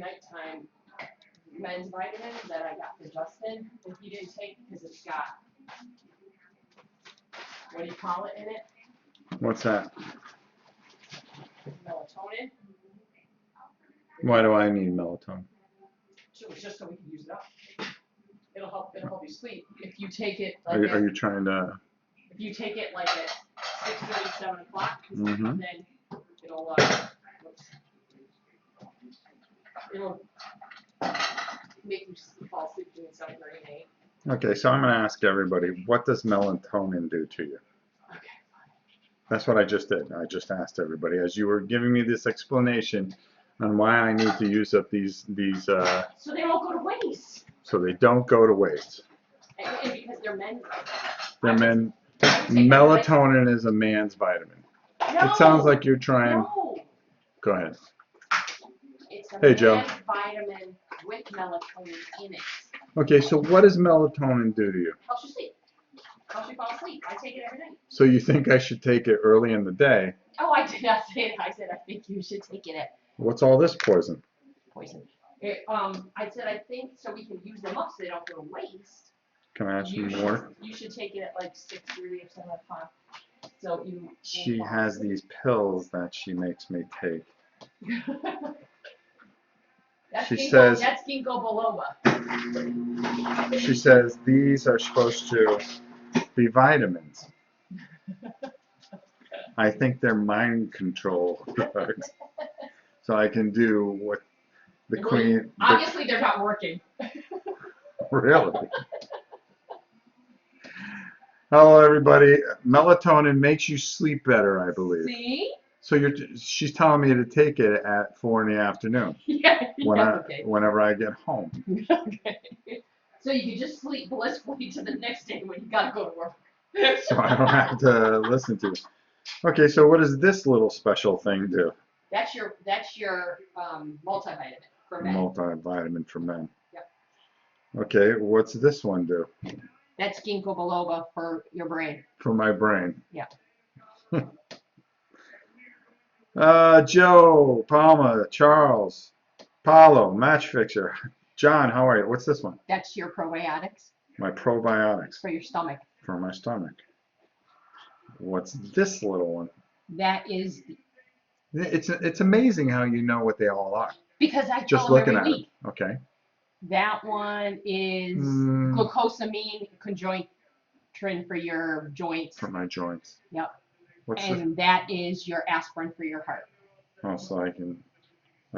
nighttime men's vitamin that I got for Justin that he didn't take because it's got, what do you call it in it? What's that? Melatonin. Why do I need melatonin? So it's just so we can use it up. It'll help you sleep. If you take it like Are you trying to? if you take it like at 6:30, 7 o'clock, Mhm. then it'll it'll make you fall asleep between 7:30 and 8. Okay, so I'm going to ask everybody, what does melatonin do to you? Okay. That's what I just did. I just asked everybody as you were giving me this explanation on why I need to use up these so they won't go to waste. so they don't go to waste. And because they're men's. They're men. Melatonin is a man's vitamin. No, It sounds like you're trying. No. Go ahead. It's a Hey, Joe. man's vitamin with melatonin in it. Okay, so what does melatonin do to you? Helps you sleep. Helps you fall asleep. I take it every night. So you think I should take it early in the day? Oh, I did not say it. I said I think you should take it at What's all this poison? poison. I said I think so we can use them up so they don't go to waste. Can I have some more? You should take it at like 6:30 or 7 o'clock. So you. She has these pills that she makes me take. She says. That's ginkgo biloba. She says these are supposed to be vitamins. I think they're mind control drugs. So I can do what the queen. Obviously, they're not working. Really? Hello, everybody. Melatonin makes you sleep better, I believe. See? So she's telling me to take it at 4 in the afternoon. Yeah. Whenever I get home. Okay. So you can just sleep blissfully to the next day when you gotta go to work. So I don't have to listen to it. Okay, so what does this little special thing do? That's your multivitamin for men. Multivitamin for men. Yep. Okay, what's this one do? That's ginkgo biloba for your brain. For my brain. Yeah. Joe, Palma, Charles, Paulo, Match Fixer, John, how are you? What's this one? That's your probiotics. My probiotics. For your stomach. For my stomach. What's this little one? That is. It's amazing how you know what they all are. Because I just tell looking them every at week. it. Okay. That one is glucosamine conjointrin for your joints. For my joints. Yep. What's and that is your aspirin for your heart. Oh, so I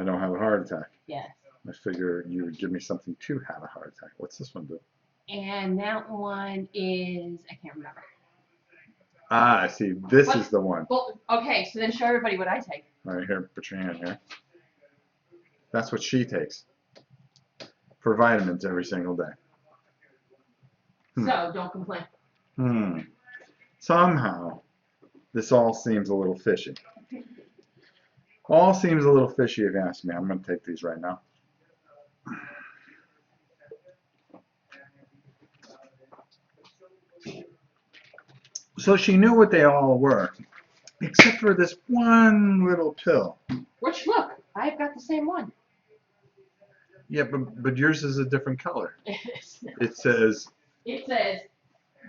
don't have a heart attack. Yes. I figure you would give me something to have a heart attack. What's this one do? And that one is, I can't remember. Ah, I see. This is the one. Well, okay, so then show everybody what I take. All right, here, put your hand here. That's what she takes for vitamins every single day. So don't complain. Somehow, this all seems a little fishy. All seems a little fishy if you ask me. I'm going to take these right now. So she knew what they all were, except for this one little pill. Which, look, I've got the same one. Yeah, but yours is a different color. It says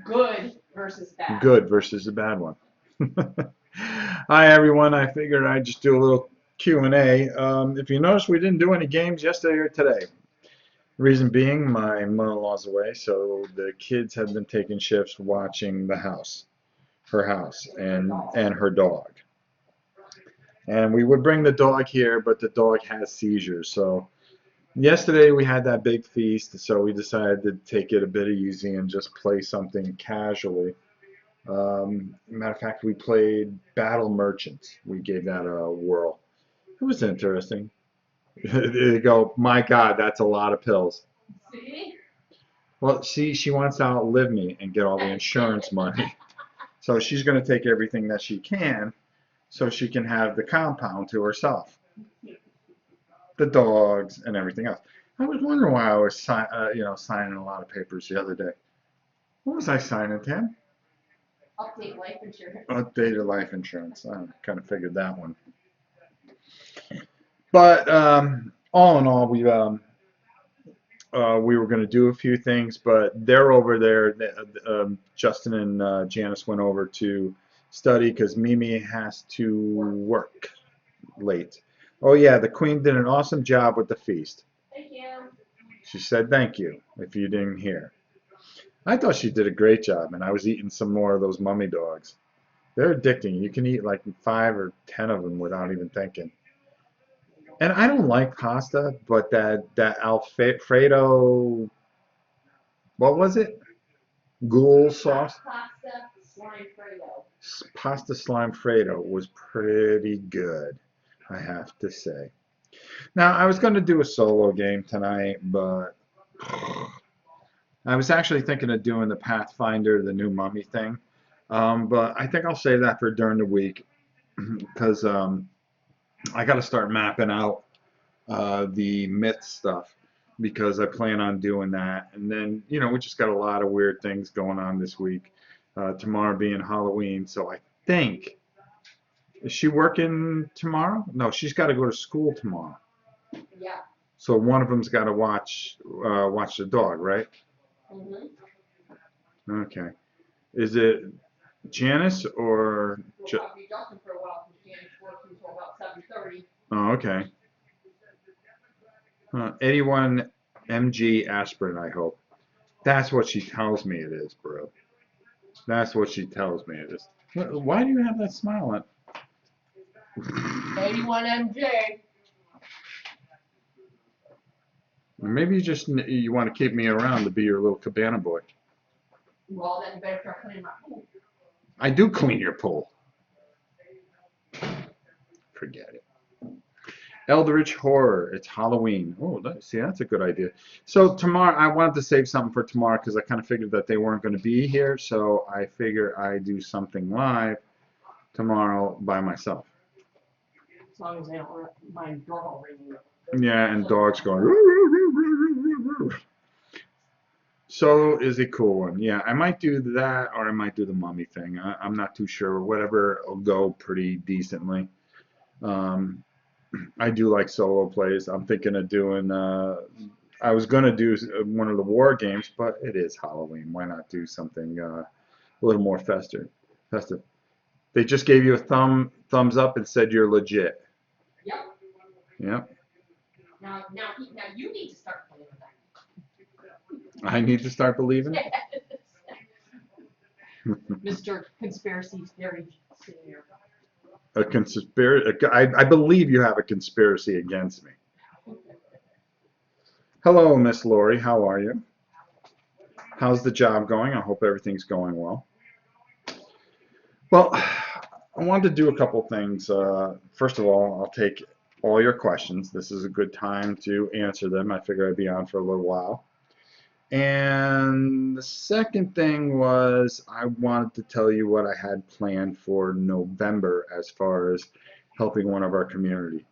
good versus bad. Good versus the bad one. Hi everyone. I figured I'd just do a little Q&A. If you notice, we didn't do any games yesterday or today. Reason being, my mother-in-law's away, so the kids have been taking shifts watching the house, her house, and her dog. And we would bring the dog here, but the dog has seizures. So yesterday we had that big feast, so we decided to take it a bit easy and just play something casually. Matter of fact, we played Battle Merchants. We gave that a whirl. It was interesting. You go, my God, that's a lot of pills. See? Well, she wants to outlive me and get all the insurance money. So she's going to take everything that she can so she can have the compound to herself. The dogs and everything else. I was wondering why I was signing a lot of papers the other day. What was I signing, Tim? Update life insurance. Updated life insurance. I kind of figured that one. But all in all, we were going to do a few things, but they're over there. Justin and Janice went over to study because Mimi has to work late. Oh yeah, the Queen did an awesome job with the feast. Thank you. She said thank you if you didn't hear. I thought she did a great job, and I was eating some more of those mummy dogs. They're addicting. You can eat like 5 or 10 of them without even thinking. And I don't like pasta, but that Alfredo, what was it? Ghoul sauce? Pasta slime Fredo. Pasta slime Fredo was pretty good, I have to say. Now, I was going to do a solo game tonight, but I was actually thinking of doing the Pathfinder, the new mummy thing. But I think I'll save that for during the week because I got to start mapping out the myth stuff because I plan on doing that. And then, we just got a lot of weird things going on this week. Tomorrow being Halloween, so I think, is she working tomorrow? No, she's got to go to school tomorrow. Yeah. So one of them's got to watch the dog, right? Mm-hmm. Okay. Is it Janice or? We'll probably be Justin for a while because Janice works until about 7:30. Oh, okay. 81 mg aspirin, I hope. That's what she tells me it is, bro. That's what she tells me it is. Why do you have that smile on? 81 MJ. Maybe you want to keep me around to be your little cabana boy. Well, then you better start cleaning my pool. I do clean your pool. Forget it. Eldritch Horror. It's Halloween. Oh, see, that's a good idea. So tomorrow, I wanted to save something for tomorrow because I kind of figured that they weren't going to be here. So I figure I do something live tomorrow by myself. As long as they don't mind doorbell ringing. Yeah, and dogs going. Solo is a cool one. Yeah, I might do that or I might do the mummy thing. I'm not too sure. Whatever will go pretty decently. I do like solo plays. I'm thinking of doing. I was going to do one of the war games, but it is Halloween. Why not do something a little more festive? They just gave you a thumbs up and said you're legit. Yep. Yep. Now you need to start playing with that. I need to start believing it. Mr. Conspiracy Theory Senior. A conspiracy. I believe you have a conspiracy against me. Hello, Miss Lori. How are you? How's the job going? I hope everything's going well. Well, I wanted to do a couple things. First of all, I'll take all your questions. This is a good time to answer them. I figure I'd be on for a little while. And the second thing was I wanted to tell you what I had planned for November as far as helping one of our community.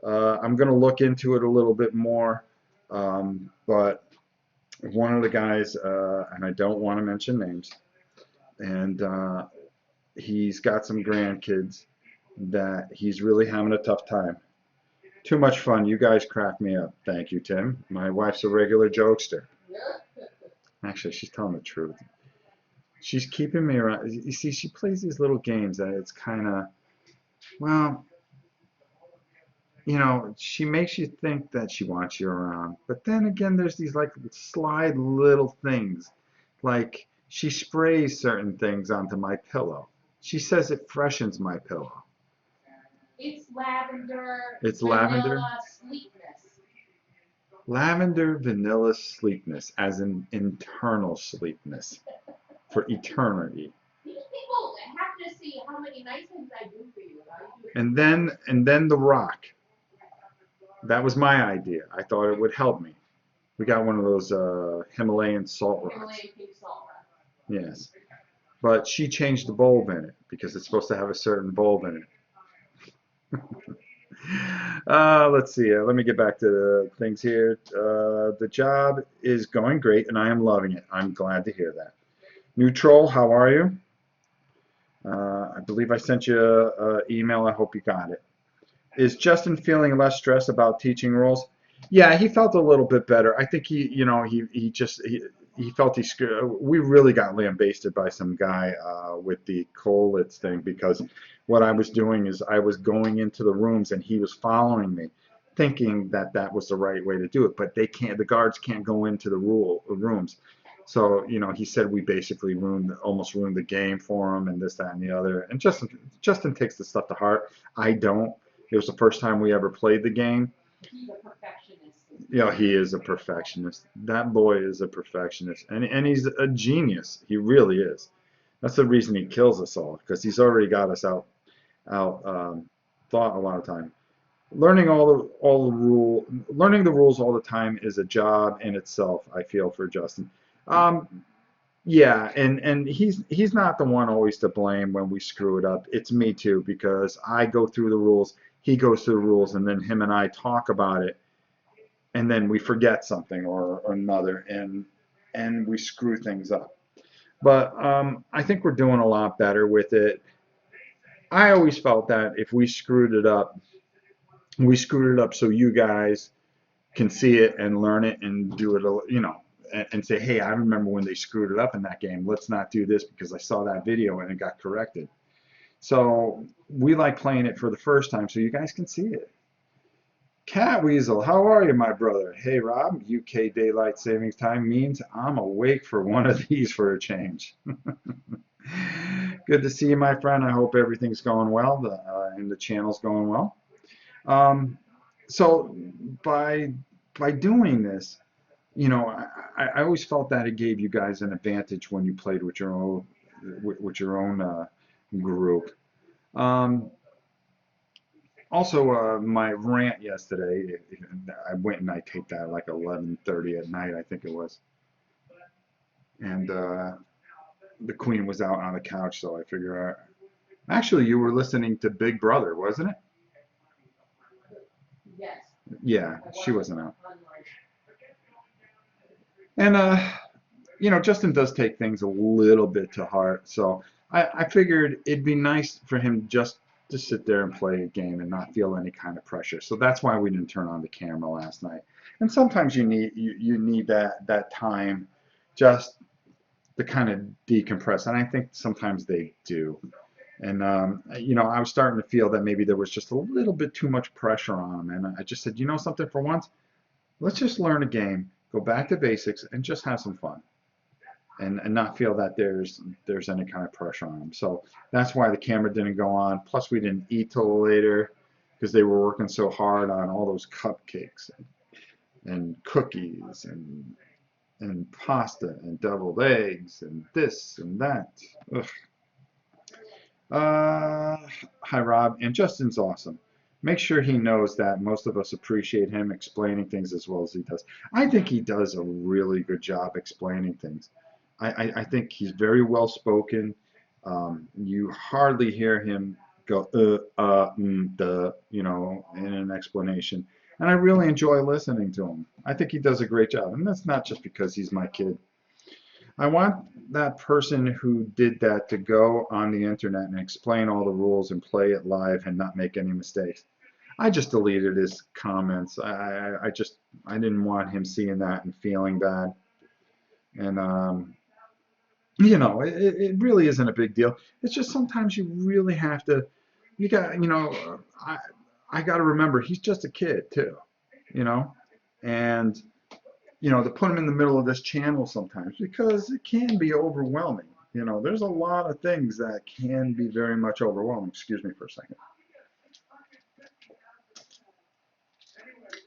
I'm going to look into it a little bit more, but one of the guys, and I don't want to mention names, and he's got some grandkids that he's really having a tough time. Too much fun. You guys crack me up. Thank you, Tim. My wife's a regular jokester. Actually, she's telling the truth. She's keeping me around. You see, she plays these little games that it's kind of, well, she makes you think that she wants you around. But then again, there's these like slide little things. Like she sprays certain things onto my pillow. She says it freshens my pillow. It's lavender. It's lavender? Sleekness. Lavender vanilla sleekness, as in internal sleekness for eternity. These people have to see how many nice things I do for you. And then the rock. That was my idea. I thought it would help me. We got one of those Himalayan salt rocks. Himalayan pink salt rock. Yes. But she changed the bulb in it because it's supposed to have a certain bulb in it. Let's see. Let me get back to the things here. The job is going great, and I am loving it. I'm glad to hear that. New Troll, how are you? I believe I sent you an email. I hope you got it. Is Justin feeling less stress about teaching roles? Yeah, he felt a little bit better. I think he felt we really got lambasted by some guy with the Colitz thing because what I was doing is I was going into the rooms and he was following me, thinking that that was the right way to do it. But they can't. The guards can't go into the rooms. So he said we basically almost ruined the game for him and this, that, and the other. And Justin takes the stuff to heart. I don't. It was the first time we ever played the game. He's a perfectionist. He is a perfectionist. That boy is a perfectionist, and he's a genius. He really is. That's the reason he kills us all, because he's already got us out thought a lot of time. Learning the rules all the time is a job in itself. I feel for Justin. Um, yeah, and he's not the one always to blame when we screw it up. It's me too, because I go through the rules, he goes through the rules, and then him and I talk about it, and then we forget something or another, and we screw things up. But I think we're doing a lot better with it. I always felt that if we screwed it up so you guys can see it and learn it and do it, and say, hey, I remember when they screwed it up in that game. Let's not do this because I saw that video and it got corrected. So we like playing it for the first time so you guys can see it. Cat Weasel, how are you, my brother? Hey, Rob, UK Daylight Savings Time means I'm awake for one of these for a change. Good to see you, my friend. I hope everything's going well and the channel's going well. So by doing this, I always felt that it gave you guys an advantage when you played with your own group. Also, my rant yesterday, I went and I taped that like 11:30 at night, I think it was. And the Queen was out on the couch, so I figured, actually, you were listening to Big Brother, wasn't it? Yes. Yeah, she wasn't out. And, Justin does take things a little bit to heart, so I figured it'd be nice for him just to sit there and play a game and not feel any kind of pressure. So that's why we didn't turn on the camera last night. And sometimes you need that time just to kind of decompress, and I think sometimes they do. And I was starting to feel that maybe there was just a little bit too much pressure on him, and I just said, something, for once, let's just learn a game, go back to basics, and just have some fun. And not feel that there's any kind of pressure on them. So that's why the camera didn't go on. Plus, we didn't eat till later because they were working so hard on all those cupcakes and cookies and pasta and deviled eggs and this and that. Ugh. Hi, Rob. And Justin's awesome. Make sure he knows that most of us appreciate him explaining things as well as he does. I think he does a really good job explaining things. I think he's very well spoken. You hardly hear him go in an explanation, and I really enjoy listening to him. I think he does a great job, and that's not just because he's my kid. I want that person who did that to go on the internet and explain all the rules and play it live and not make any mistakes. I just deleted his comments. I didn't want him seeing that and feeling bad. And it really isn't a big deal. It's just sometimes you really have to, I got to remember he's just a kid too, and, to put him in the middle of this channel sometimes because it can be overwhelming. There's a lot of things that can be very much overwhelming. Excuse me for a second.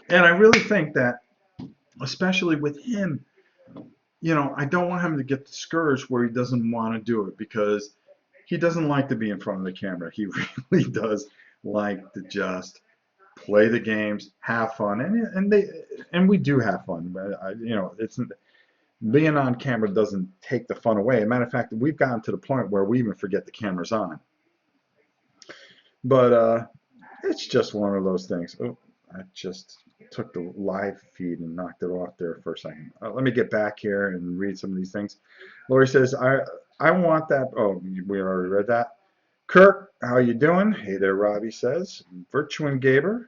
And I really think that, especially with him, I don't want him to get discouraged where he doesn't want to do it because he doesn't like to be in front of the camera. He really does like to just play the games, have fun, and we do have fun. But it's being on camera doesn't take the fun away. As a matter of fact, we've gotten to the point where we even forget the camera's on. But it's just one of those things. Oh, I just took the live feed and knocked it off there for a second. Let me get back here and read some of these things. Lori says, I want that. Oh, we already read that. Kirk, how you doing? Hey there, Robbie says. Virtuin Gaber.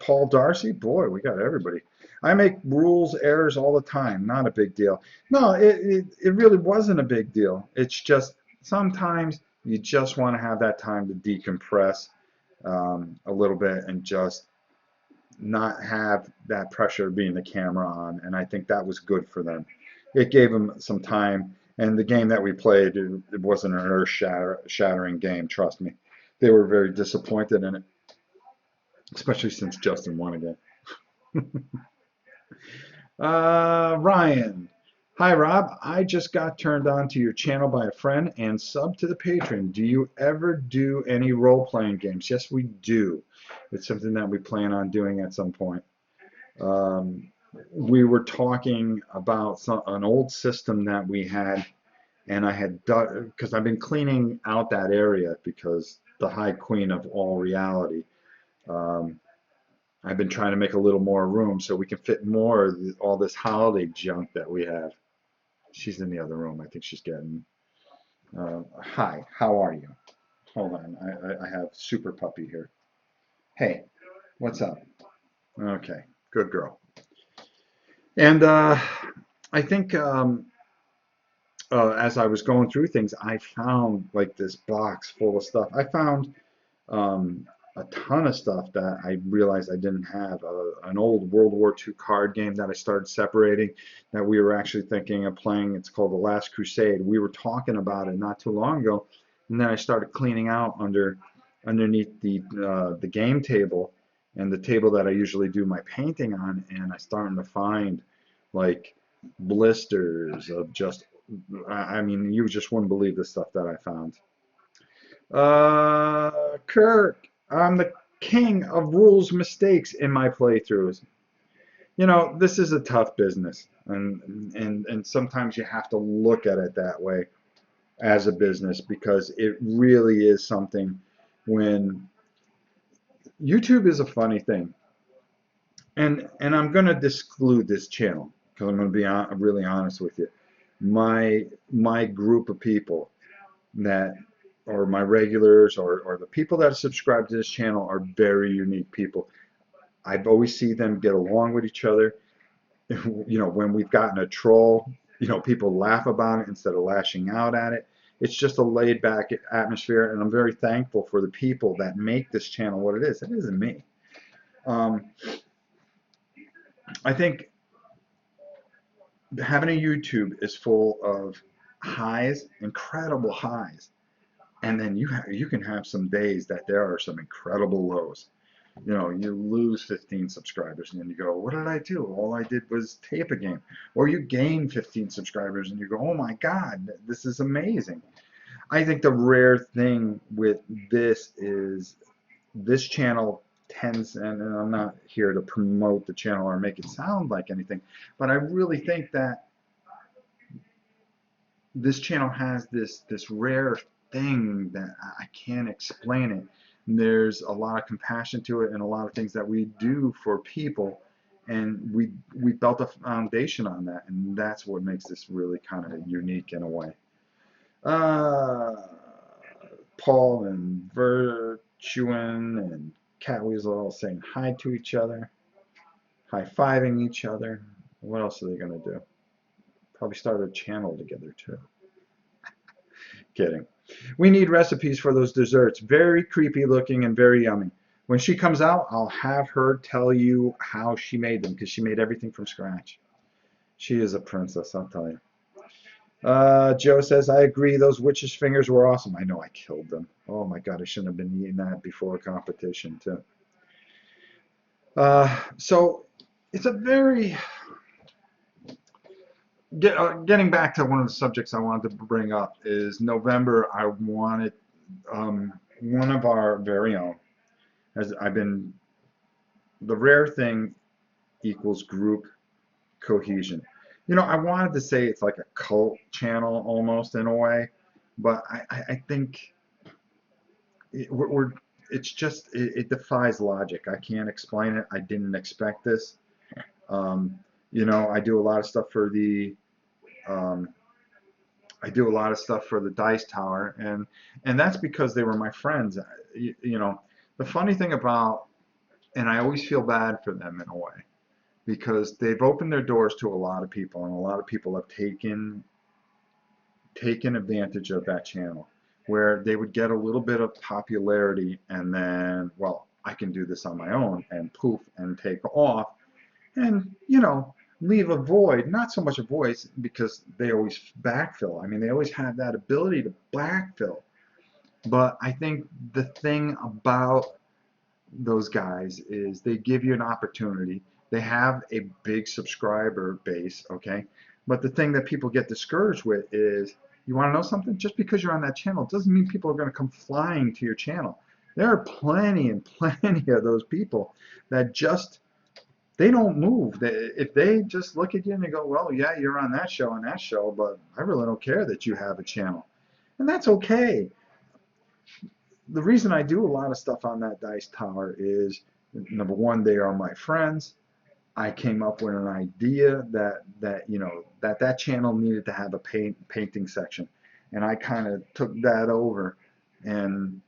Paul Darcy. Boy, we got everybody. I make rules errors all the time. Not a big deal. No, it really wasn't a big deal. It's just sometimes you just want to have that time to decompress a little bit and just not have that pressure of being the camera on. And I think that was good for them. It gave them some time. And the game that we played, it wasn't an earth-shattering game, trust me. They were very disappointed in it, especially since Justin won again. Ryan. Hi, Rob. I just got turned on to your channel by a friend and sub to the Patreon. Do you ever do any role-playing games? Yes, we do. It's something that we plan on doing at some point. We were talking about an old system that we had, and I had done, because I've been cleaning out that area because the High Queen of all reality. I've been trying to make a little more room so we can fit more of all this holiday junk that we have. She's in the other room. I think she's getting. Hi, how are you? Hold on, I have Super Puppy here. Hey, what's up? Okay, good girl. And I think as I was going through things, I found like this box full of stuff. I found a ton of stuff that I realized I didn't have. An old World War II card game that I started separating that we were actually thinking of playing. It's called The Last Crusade. We were talking about it not too long ago, and then I started cleaning out underneath the game table and the table that I usually do my painting on, and I started to find like blisters of just, I mean, you just wouldn't believe the stuff that I found. Kirk, I'm the king of rules mistakes in my playthroughs. You know, this is a tough business, and sometimes you have to look at it that way as a business, because it really is something. When YouTube is a funny thing, and I'm going to exclude this channel because I'm going to be really honest with you. My group of people that or my regulars or the people that subscribe to this channel are very unique people. I've always seen them get along with each other. You know, when we've gotten a troll, you know, people laugh about it instead of lashing out at it. It's just a laid back atmosphere, and I'm very thankful for the people that make this channel what it is. It isn't me. I think having a YouTube is full of highs, incredible highs, and then you can have some days that there are some incredible lows. You know, you lose 15 subscribers and then you go, what did I do? All I did was tape a game. Or you gain 15 subscribers and you go, oh my God, this is amazing. I think the rare thing with this is this channel tends, and I'm not here to promote the channel or make it sound like anything, but I really think that this channel has this rare thing that I can't explain it. There's a lot of compassion to it and a lot of things that we do for people, and we built a foundation on that, and that's what makes this really kind of unique in a way. Paul and Virtuin and Catweasel all saying hi to each other, high-fiving each other. What else are they going to do? Probably start a channel together too. Kidding. We need recipes for those desserts. Very creepy looking and very yummy. When she comes out, I'll have her tell you how she made them, because she made everything from scratch. She is a princess, I'll tell you. Joe says, I agree, those witch's fingers were awesome. I know, I killed them. Oh my God, I shouldn't have been eating that before a competition too. So it's a very... Getting back to one of the subjects I wanted to bring up is November. I wanted one of our very own, as I've been, the rare thing equals group cohesion. You know, I wanted to say it's like a cult channel almost in a way, but I think it's just, it defies logic. I can't explain it. I didn't expect this. You know, I do a lot of stuff for the Dice Tower, and that's because they were my friends. You know, the funny thing about, and I always feel bad for them in a way, because they've opened their doors to a lot of people, and a lot of people have taken advantage of that channel, where they would get a little bit of popularity and then, well, I can do this on my own, and poof, and take off, and leave a void. Not so much a void, because they always backfill. I mean, they always have that ability to backfill. But I think the thing about those guys is they give you an opportunity. They have a big subscriber base, okay? But the thing that people get discouraged with is, you want to know something? Just because you're on that channel doesn't mean people are going to come flying to your channel. There are plenty and plenty of those people that just, they don't move. If they just look at you and they go, well, yeah, you're on that show and that show, but I really don't care that you have a channel. And that's okay. The reason I do a lot of stuff on that Dice Tower is, number one, they are my friends. I came up with an idea that channel needed to have a painting section, and I kind of took that over, and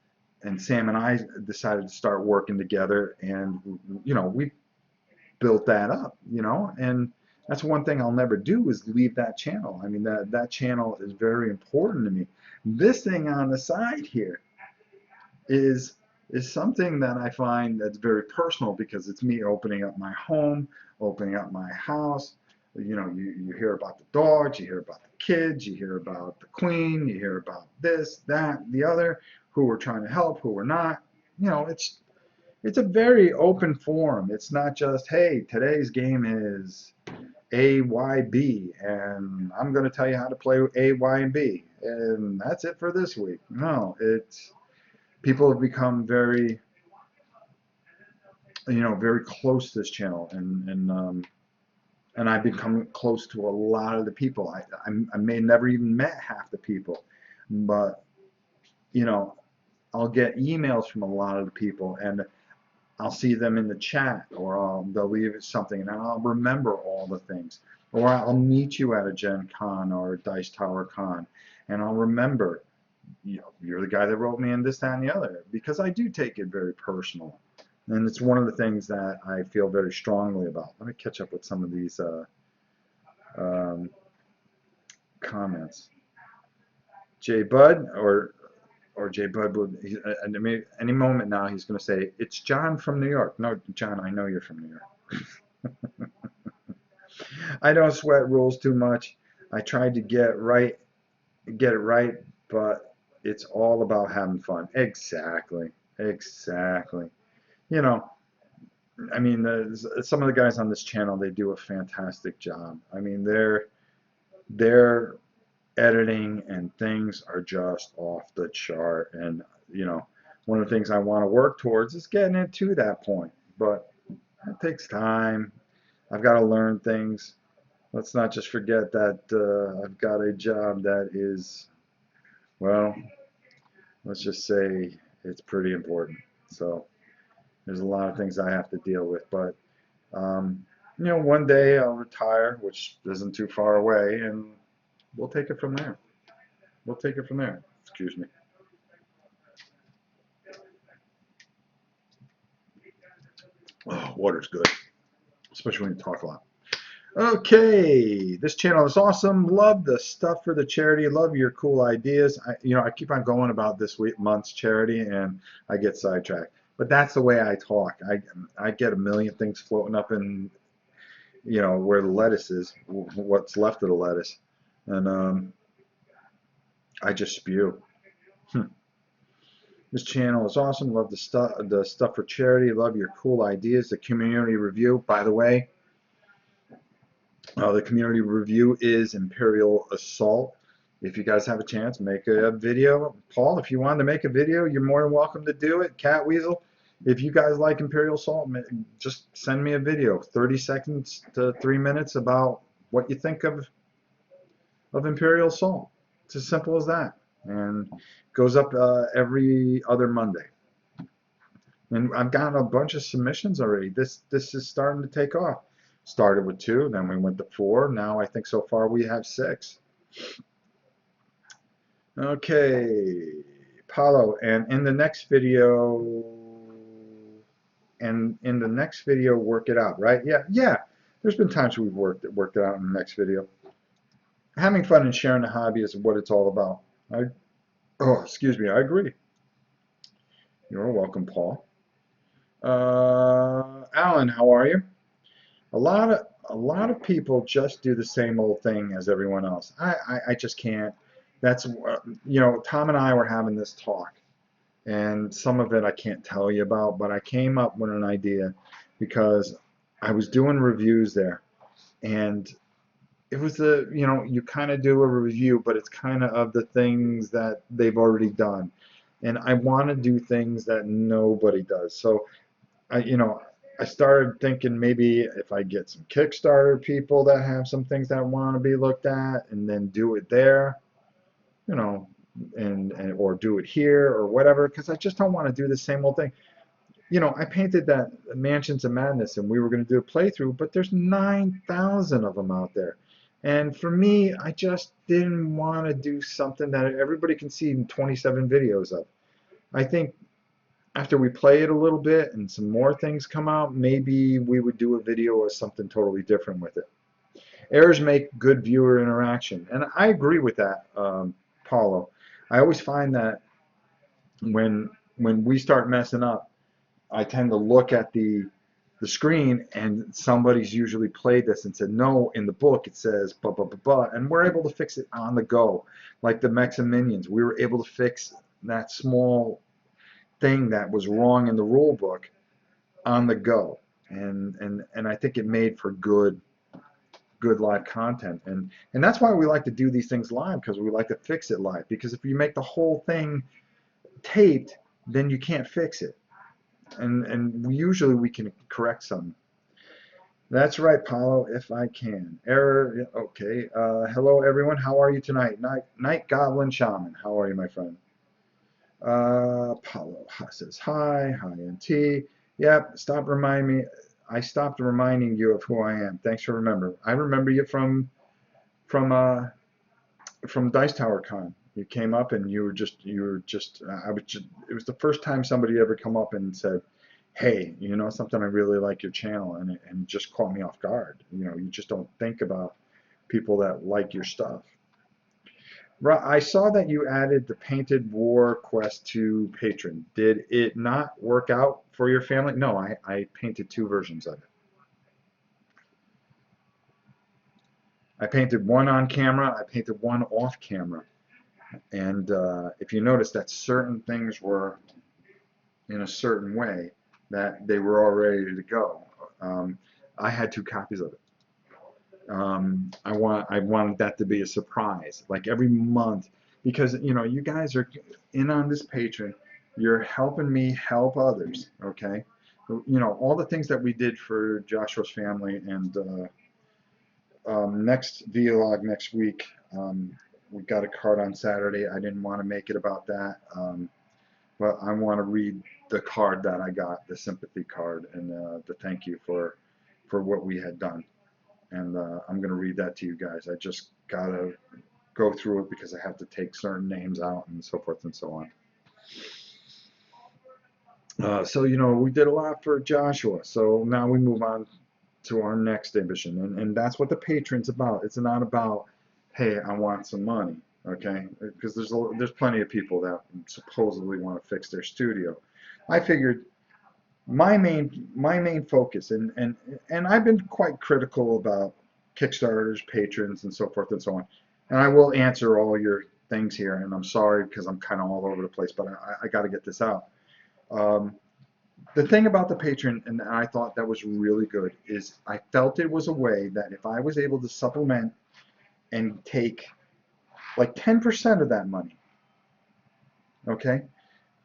Sam and I decided to start working together, and we built that up, and that's one thing I'll never do, is leave that channel. I mean, that channel is very important to me. This thing on the side here is something that I find that's very personal, because it's me opening up my home, opening up my house. You hear about the dogs, you hear about the kids, you hear about the queen, you hear about this, that, the other, who we're trying to help, who we're not. It's a very open forum. It's not just, hey, today's game is A, Y, B, and I'm going to tell you how to play A, Y, and B, and that's it for this week. No, people have become very, very close to this channel, and I've become close to a lot of the people. I may never even met half the people, but I'll get emails from a lot of the people, and I'll see them in the chat, or they'll leave something, and I'll remember all the things. Or I'll meet you at a Gen Con or a Dice Tower Con, and I'll remember, you're the guy that wrote me in this, that, and the other, because I do take it very personal. And it's one of the things that I feel very strongly about. Let me catch up with some of these comments. Jay Bud, or Jay Bud, any moment now he's going to say, it's John from New York. No, John, I know you're from New York. I don't sweat rules too much. I tried to get it right, but it's all about having fun. Exactly. I mean, some of the guys on this channel, they do a fantastic job. I mean, their editing and things are just off the chart. And, one of the things I want to work towards is getting it to that point. But it takes time. I've got to learn things. Let's not just forget that I've got a job that is, well, let's just say it's pretty important. So there's a lot of things I have to deal with. But, one day I'll retire, which isn't too far away, and we'll take it from there. Excuse me. Oh, water's good, especially when you talk a lot. Okay, this channel is awesome. Love the stuff for the charity. Love your cool ideas. I keep on going about this month's charity, and I get sidetracked. But that's the way I talk. I get a million things floating up in, where the lettuce is, what's left of the lettuce, and I just spew. This channel is awesome. Love the stuff for charity. Love your cool ideas. The community review, by the way. The community review is Imperial Assault. If you guys have a chance, make a video. Paul, if you wanted to make a video, you're more than welcome to do it. Cat Weasel, if you guys like Imperial Assault, just send me a video, 30 seconds to 3 minutes, about what you think of Imperial Assault. It's as simple as that. And it goes up every other Monday. And I've gotten a bunch of submissions already. This is starting to take off. Started with 2, then we went to 4. Now I think so far we have 6. Okay, Paulo, and in the next video, work it out, right? Yeah. There's been times we've worked it out in the next video. Having fun and sharing the hobby is what it's all about. Excuse me, I agree. You're welcome, Paul. Alan, how are you? A lot of people just do the same old thing as everyone else. I just can't. That's Tom and I were having this talk, and some of it I can't tell you about, but I came up with an idea because I was doing reviews there, and it was you kind of do a review, but it's kind of the things that they've already done, and I want to do things that nobody does. So I started thinking maybe if I get some Kickstarter people that have some things that want to be looked at, and then do it there, you know, and or do it here or whatever, because I just don't want to do the same old thing. I painted that Mansions of Madness, and we were going to do a playthrough, but there's 9,000 of them out there. And for me, I just didn't want to do something that everybody can see in 27 videos of. I think after we play it a little bit and some more things come out, maybe we would do a video of something totally different with it. Errors make good viewer interaction, and I agree with that, Paulo. I always find that when we start messing up, I tend to look at the screen, and somebody's usually played this and said, no, in the book it says blah, blah, blah, blah, and we're able to fix it on the go. Like the Mechs and Minions, we were able to fix that small thing that was wrong in the rule book on the go, and I think it made for good live content, and that's why we like to do these things live, because we like to fix it live, because if you make the whole thing taped, then you can't fix it, and usually we can correct some. That's right, Paulo, if I can. Error, okay. Hello, everyone. How are you tonight? Night Goblin Shaman. How are you, my friend? Paulo says hi. Hi, NT. Yep, stop reminding me. I stopped reminding you of who I am. Thanks for remembering. I remember you from Dice Tower Con. You came up and you were just it was the first time somebody ever come up and said, hey, something, I really like your channel, and just caught me off guard. You just don't think about people that like your stuff. I saw that you added the Painted War Quest to Patreon. Did it not work out for your family? No, I painted 2 versions of it. I painted one on camera, I painted one off camera. And if you notice that certain things were in a certain way, that they were all ready to go. I had 2 copies of it. I wanted that to be a surprise, like every month, because you guys are in on this Patreon. You're helping me help others, okay? All the things that we did for Joshua's family, and next vlog next week, we got a card on Saturday. I didn't want to make it about that, but I want to read the card that I got, the sympathy card, and the thank you for what we had done. And I'm going to read that to you guys. I just got to go through it because I have to take certain names out and so forth and so on. So, we did a lot for Joshua. So now we move on to our next ambition. And that's what the Patreon's about. It's not about, hey, I want some money, okay? Because there's plenty of people that supposedly want to fix their studio. I figured my main focus, and I've been quite critical about Kickstarters, patrons, and so forth and so on, and I will answer all your things here, and I'm sorry because I'm kind of all over the place, but I got to get this out. The thing about the Patreon, and I thought that was really good, is I felt it was a way that if I was able to supplement and take like 10% of that money, okay,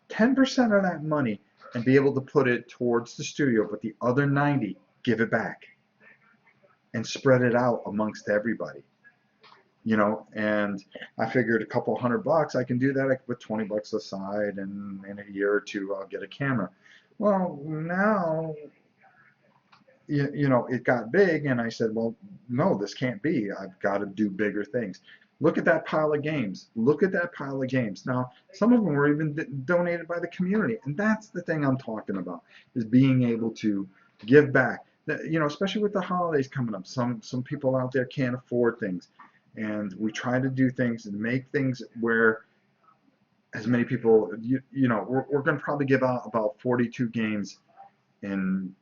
10% of that money, and be able to put it towards the studio, but the other 90 give it back and spread it out amongst everybody, and I figured a couple $100 I can do that. I can put $20 aside, and in a year or 2 I'll get a camera. Well, now it got big, and I said, well, no, this can't be. I've got to do bigger things. Look at that pile of games. Look at that pile of games. Now, some of them were even donated by the community, and that's the thing I'm talking about, is being able to give back. You know, especially with the holidays coming up, some people out there can't afford things, and we try to do things and make things where as many people, you know, we're going to probably give out about 42 games in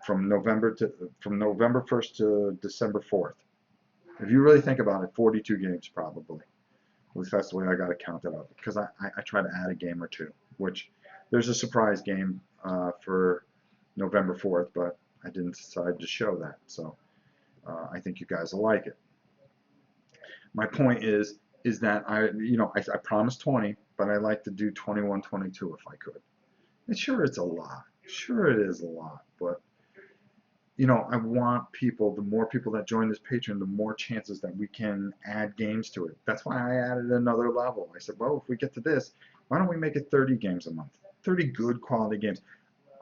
from November 1st to December 4th. If you really think about it, 42 games probably. At least that's the way I got to count it out, because I try to add a game or two, which there's a surprise game for November 4th, but I didn't decide to show that, so I think you guys will like it. My point is that I promised 20, but I like to do 21, 22 if I could. And sure, it's a lot. Sure, it is a lot, but you know, I want people, the more people that join this Patreon, the more chances that we can add games to it. That's why I added another level. I said, well, if we get to this, why don't we make it 30 games a month? 30 good quality games.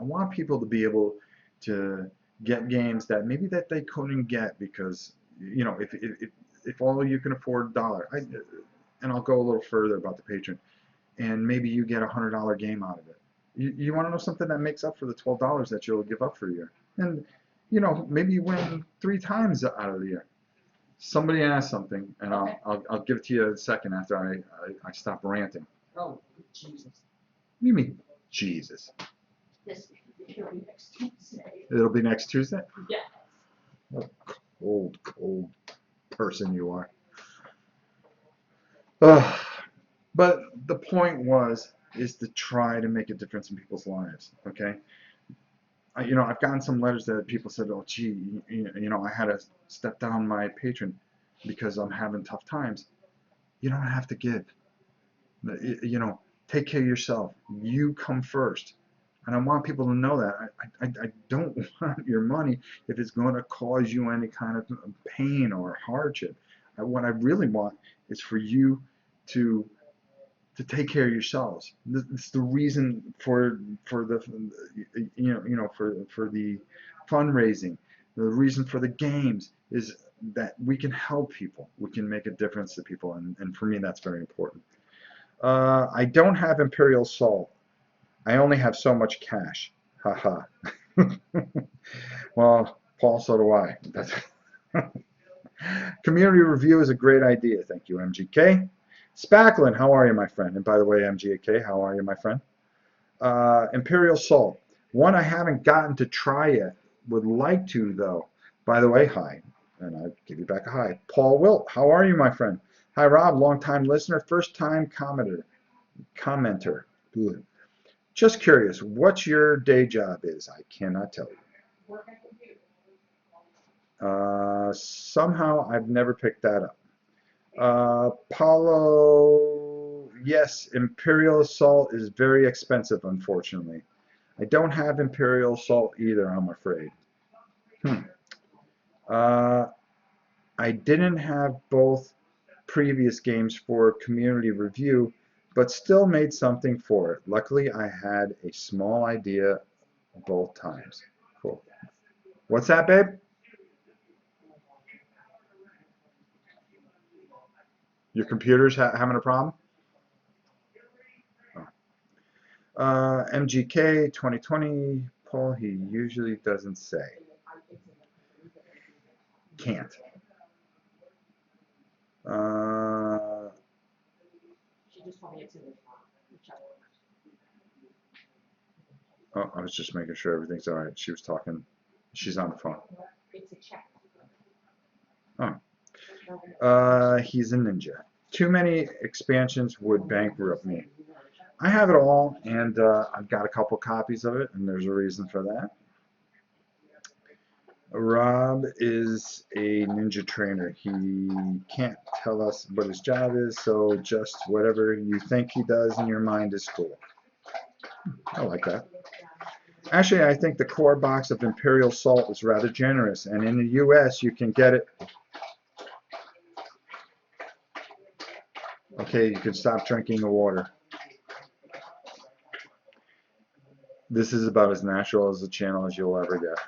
I want people to be able to get games that maybe that they couldn't get because, you know, if all you can afford $1, and I'll go a little further about the Patreon, and maybe you get a $100 game out of it. You want to know something that makes up for the $12 that you'll give up for a year. And you know, maybe you win 3 times out of the year. Somebody asked something, and Okay. I'll give it to you in a second after I stop ranting. Oh, Jesus. What do you mean, Jesus? This will be next Tuesday. It'll be next Tuesday? Yeah. What a cold person you are. But the point is to try to make a difference in people's lives, okay? You know, I've gotten some letters that people said, oh, gee, you know, I had to step down my Patreon because I'm having tough times. You don't have to give. You know, take care of yourself. You come first. And I want people to know that. I don't want your money if it's going to cause you any kind of pain or hardship. What I really want is for you to take care of yourselves. It's the reason for the for the fundraising. The reason for the games is that we can help people. We can make a difference to people, and for me that's very important. I don't have Imperial Salt. I only have so much cash. Haha. Well, Paul, so do I. Community review is a great idea. Thank you, MGK. Spacklin, how are you, my friend? And by the way, MGK, how are you, my friend? Imperial Salt. One I haven't gotten to try yet. Would like to, though. By the way, hi. And I give you back a hi. Paul Wilt, how are you, my friend? Hi, Rob, long-time listener, first-time commenter. Good. Just curious, what's your day job is? I cannot tell you. Somehow I've never picked that up. Paulo, yes, Imperial Salt is very expensive, unfortunately. I don't have Imperial Salt either, I'm afraid. I didn't have both previous games for community review, but still made something for it. Luckily, I had a small idea both times. Cool. What's that, babe? Your computer's having a problem? Oh. MGK 2020, Paul, he usually doesn't say. Can't. She just told me it's in the chat. Oh, I was just making sure everything's all right. She was talking. She's on the phone. It's a check. Oh. He's a ninja. Too many expansions would bankrupt me. I have it all, and I've got a couple copies of it, and there's a reason for that. Rob is a ninja trainer. He can't tell us what his job is, so just whatever you think he does in your mind is cool. I like that. Actually, I think the core box of Imperial Salt is rather generous, and in the US you can get it. Okay, you can stop drinking the water. This is about as natural as a channel as you'll ever get.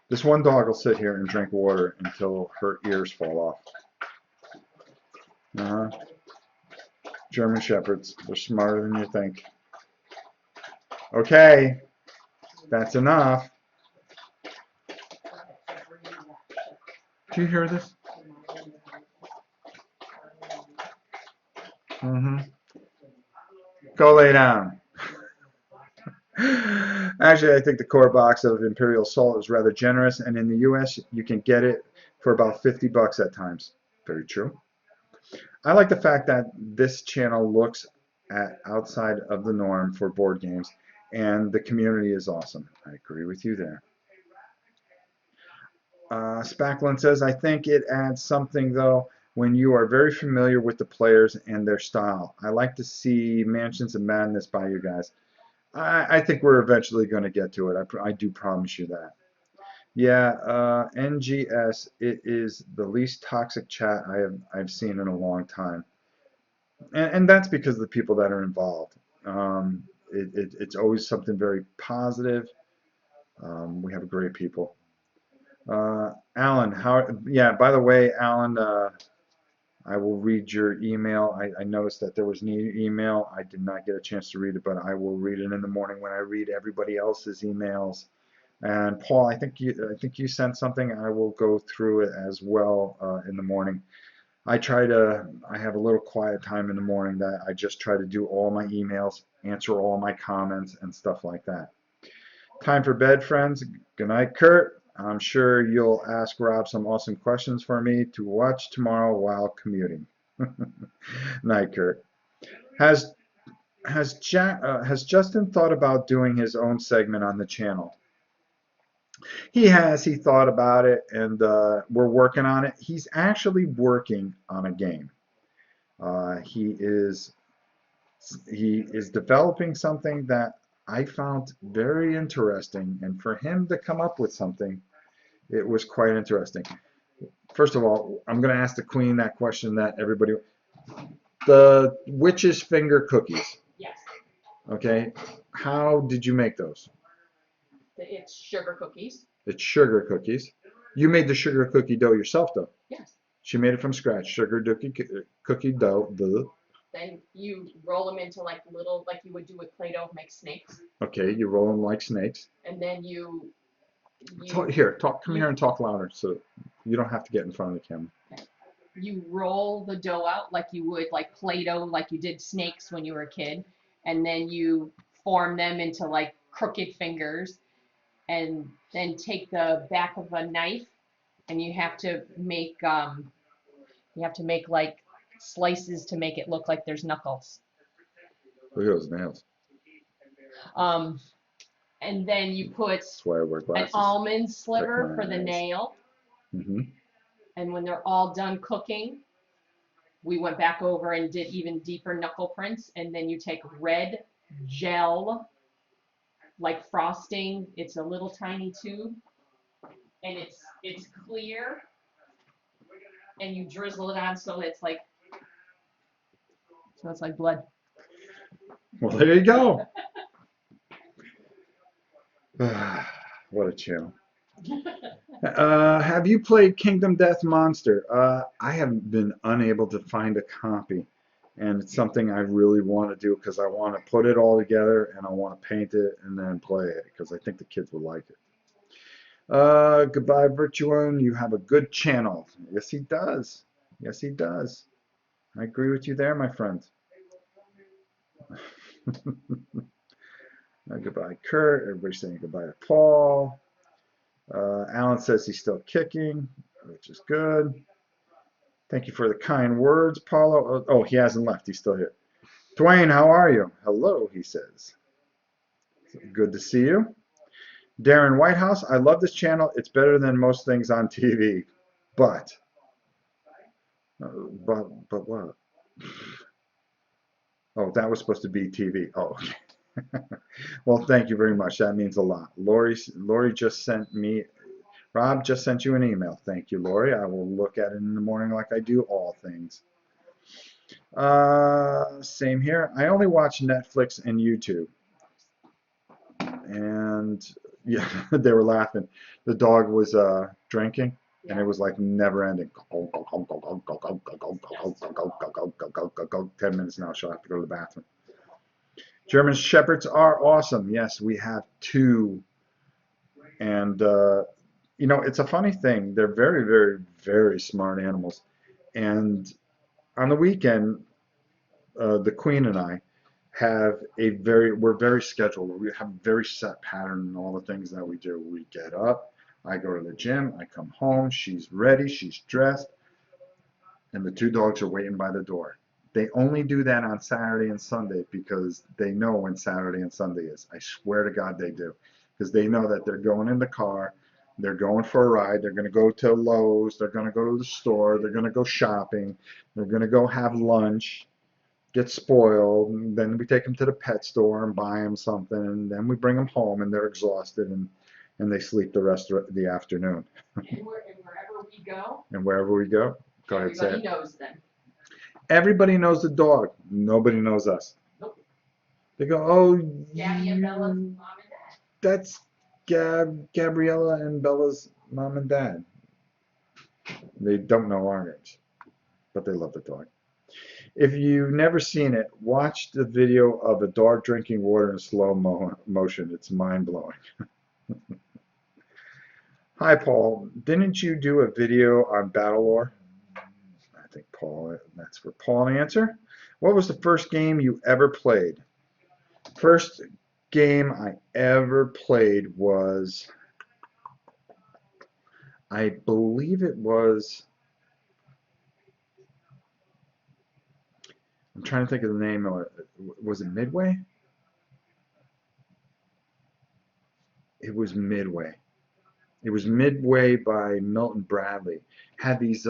This one dog will sit here and drink water until her ears fall off. German Shepherds, they're smarter than you think. Okay, that's enough. Do you hear this? Mm-hmm. Go lay down. Actually, I think the core box of Imperial Salt is rather generous, and in the US, you can get it for about $50 at times. Very true. I like the fact that this channel looks at outside of the norm for board games, and the community is awesome. I agree with you there. Spacklin says, I think it adds something, though, when you are very familiar with the players and their style. I like to see Mansions of Madness by you guys. I think we're eventually going to get to it. I do promise you that. Yeah, NGS, it is the least toxic chat I've seen in a long time. And that's because of the people that are involved. It's always something very positive. We have great people. Alan, yeah, by the way, Alan, I will read your email. I noticed that there was an email. I did not get a chance to read it, but I will read it in the morning when I read everybody else's emails. And Paul, I think you sent something. I will go through it as well in the morning. I have a little quiet time in the morning that I just try to do all my emails, answer all my comments and stuff like that. Time for bed, friends. Good night, Kurt. I'm sure you'll ask Rob some awesome questions for me to watch tomorrow while commuting. Night, Kurt. Has Justin thought about doing his own segment on the channel? He has. He thought about it, and we're working on it. He's actually working on a game. He is developing something that I found very interesting, and for him to come up with something, it was quite interesting. First of all, I'm going to ask the Queen that question that everybody. The witch's finger cookies. Yes. Okay. How did you make those? It's sugar cookies. It's sugar cookies. You made the sugar cookie dough yourself, though. Yes. She made it from scratch. Sugar cookie dough. Then you roll them into like little, like you would do with Play-Doh, make snakes. Okay, you roll them like snakes. And then you Come here and talk louder, so you don't have to get in front of the camera. Okay. You roll the dough out like you would like Play-Doh, like you did snakes when you were a kid, and then you form them into like crooked fingers, and then take the back of a knife, and you have to make like slices to make it look like there's knuckles. Look at those nails. And then you put That's why I wear an glasses. almond sliver for the nails. nail. Mm-hmm. And when they're all done cooking, we went back over and did even deeper knuckle prints. And then you take red gel, like frosting. It's a little tiny tube, and it's clear. And you drizzle it on so it's like blood. Well, there you go. What a channel. Have you played Kingdom Death Monster? I have been unable to find a copy, and it's something I really want to do because I want to put it all together and I want to paint it and then play it because I think the kids would like it. Goodbye, Virtuone. You have a good channel. Yes, he does. Yes, he does. I agree with you there, my friend. Goodbye, Kurt. Everybody's saying goodbye to Paul. Alan says he's still kicking, which is good. Thank you for the kind words, Paulo. Oh, he hasn't left. He's still here. Dwayne, how are you? Hello, he says. Good to see you. Darren Whitehouse, I love this channel. It's better than most things on TV. But what? Oh, that was supposed to be TV. Oh, okay. Well, thank you very much. That means a lot. Lori just sent me, Rob just sent you an email. Thank you, Lori. I will look at it in the morning like I do all things. Same here. I only watch Netflix and YouTube. And yeah, they were laughing. The dog was drinking, and it was like never ending. 10 minutes now, she'll have to go to the bathroom. German Shepherds are awesome. Yes, we have two. And you know, it's a funny thing. They're very, very, very smart animals. And on the weekend, the Queen and I we're very scheduled. We have a very set pattern in all the things that we do. We get up, I go to the gym, I come home, she's ready, she's dressed, and the two dogs are waiting by the door. They only do that on Saturday and Sunday because they know when Saturday and Sunday is. I swear to God they do. Because they know that they're going in the car, they're going for a ride, they're going to go to Lowe's, they're going to go to the store, they're going to go shopping, they're going to go have lunch, get spoiled, and then we take them to the pet store and buy them something, and then we bring them home and they're exhausted and they sleep the rest of the afternoon. And wherever we go, And wherever we go ahead, say everybody it. knows them. Everybody knows the dog. Nobody knows us. Nope. They go, oh, Gabby and Bella's mom and dad. that's Gabriella and Bella's mom and dad. They don't know our names, but they love the dog. If you've never seen it, watch the video of a dog drinking water in slow motion. It's mind-blowing. Hi, Paul. Didn't you do a video on Battlelore? I think Paul, that's for Paul to answer. What was the first game you ever played? First game I ever played was, I believe it was, I'm trying to think of the name of it. Was it Midway? It was Midway. It was Midway by Milton Bradley. Had these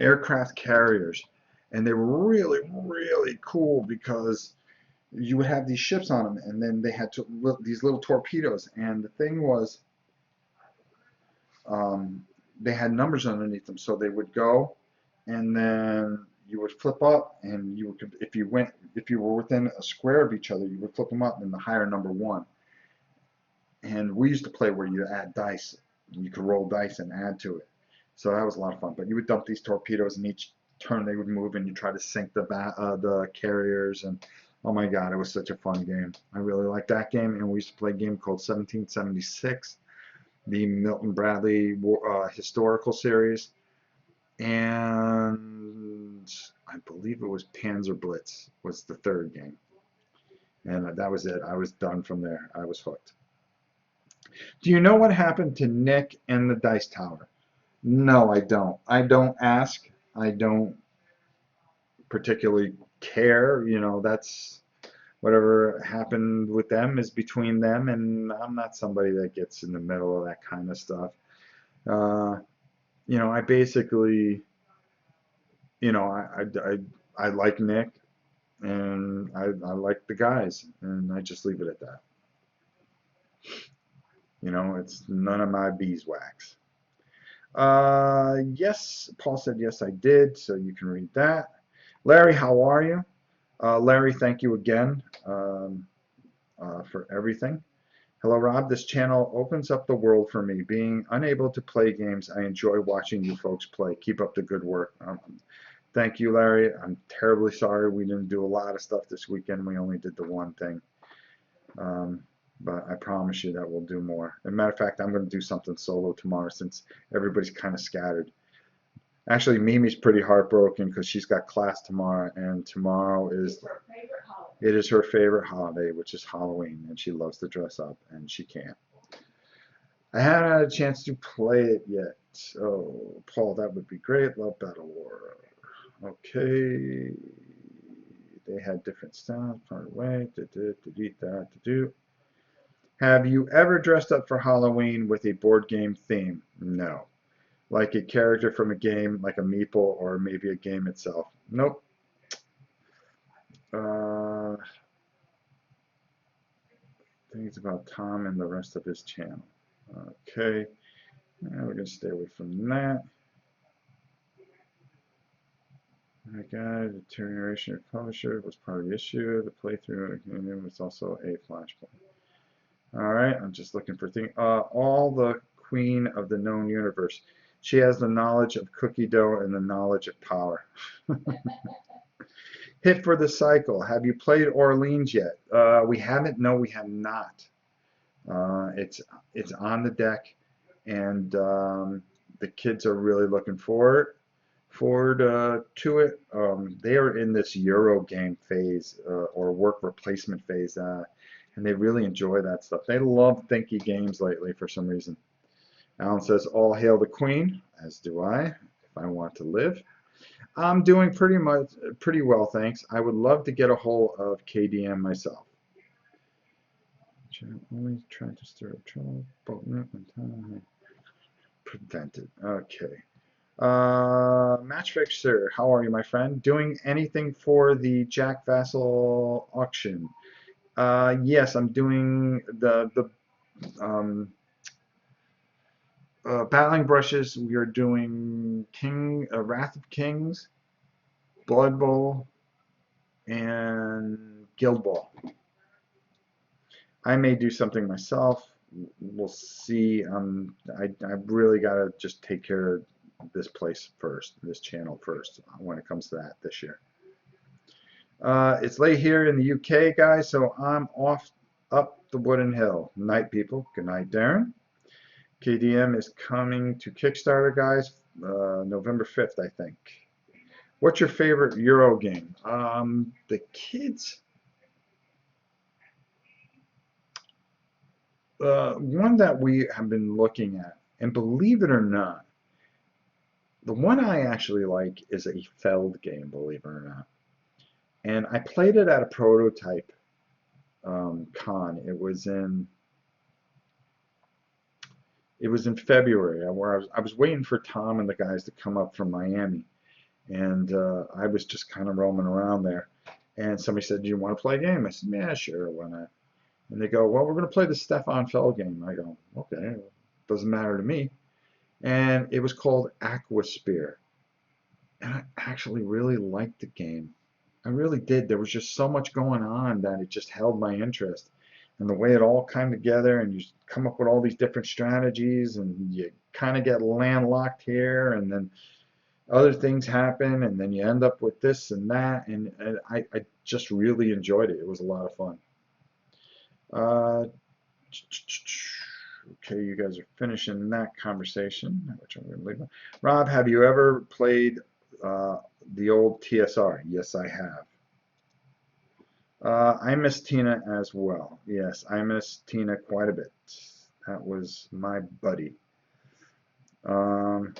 aircraft carriers, and they were really, really cool because you would have these ships on them, and then they had these little torpedoes, and the thing was, they had numbers underneath them, so they would go, and then you would flip up, and you would, if you were within a square of each other, you would flip them up, and the higher number won. And we used to play where you add dice, and you could roll dice and add to it. So that was a lot of fun. But you would dump these torpedoes, and each turn they would move, and you try to sink the carriers. And oh my God, it was such a fun game. I really liked that game. And we used to play a game called 1776, the Milton Bradley historical series, and I believe it was Panzer Blitz was the third game. And that was it. I was done from there. I was hooked. Do you know what happened to Nick and the Dice Tower? No, I don't. I don't ask. I don't particularly care. You know, that's whatever happened with them is between them, and I'm not somebody that gets in the middle of that kind of stuff. You know, I basically, you know, I like Nick, and I like the guys, and I just leave it at that. You know, it's none of my beeswax. Yes, Paul said yes, I did, so you can read that. Larry, how are you? Larry, thank you again for everything. Hello, Rob. This channel opens up the world for me. Being unable to play games, I enjoy watching you folks play. Keep up the good work. Thank you, Larry. I'm terribly sorry we didn't do a lot of stuff this weekend. We only did the one thing. But I promise you that we'll do more. As a matter of fact, I'm going to do something solo tomorrow since everybody's kind of scattered. Actually, Mimi's pretty heartbroken because she's got class tomorrow, and tomorrow is her favorite holiday, which is Halloween, and she loves to dress up, and she can't. I haven't had a chance to play it yet. Oh, Paul, that would be great. Love Battlelore. Okay. They had different styles. Part away. Have you ever dressed up for Halloween with a board game theme? No. Like a character from a game, like a meeple, or maybe a game itself? Nope. Things about Tom and the rest of his channel. Okay. Now we're going to stay away from that. Okay, the deterioration of publisher was part of the issue. The playthrough was also a flashpoint. Alright, I'm just looking for things. All the queen of the known universe. She has the knowledge of cookie dough and the knowledge of power. Hit for the cycle. Have you played Orleans yet? We haven't. No, we have not. It's on the deck. and the kids are really looking forward to it. They are in this Euro game phase or work replacement phase, and they really enjoy that stuff. They love thinky games lately for some reason. Alan says, "All hail the Queen," as do I, if I want to live. I'm doing pretty well, thanks. I would love to get a hold of KDM myself. Always trying to stir up trouble, but prevented. Okay. Match Fixer, how are you, my friend? Doing anything for the Jack Vassal auction? Yes, I'm doing the battling brushes. We are doing Wrath of Kings, Blood Bowl, and Guild Ball. I may do something myself. We'll see. I really got to just take care of this place first, this channel first, when it comes to that this year. It's late here in the UK, guys, so I'm off up the wooden hill. Night, people. Good night, Darren. KDM is coming to Kickstarter, guys, November 5th, I think. What's your favorite Euro game? The kids. One that we have been looking at, and believe it or not, the one I actually like is a Feld game, believe it or not. And I played it at a prototype con. It was in February, where I was waiting for Tom and the guys to come up from Miami, and I was just kind of roaming around there. And somebody said, "Do you want to play a game?" I said, "Yeah, sure, why not?" And they go, "Well, we're going to play the Stefan Feld game." I go, "Okay, doesn't matter to me." And it was called Aquasphere. And I actually really liked the game. I really did. There was just so much going on that it just held my interest. And the way it all came together, and you come up with all these different strategies, and you kind of get landlocked here, and then other things happen, and then you end up with this and that. And I just really enjoyed it. It was a lot of fun. Okay, you guys are finishing that conversation, which I'm going to leave. Rob, have you ever played the old TSR? Yes, I have. I miss Tina as well. Yes, I miss Tina quite a bit. That was my buddy. The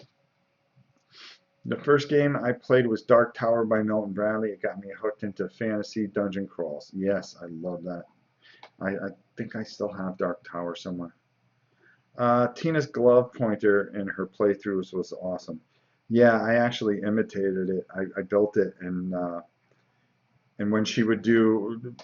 first game I played was Dark Tower by Milton Bradley. It got me hooked into fantasy dungeon crawls. Yes, I love that. I think I still have Dark Tower somewhere. Tina's glove pointer in her playthroughs was awesome. Yeah, I actually imitated it. I built it, and when she would do,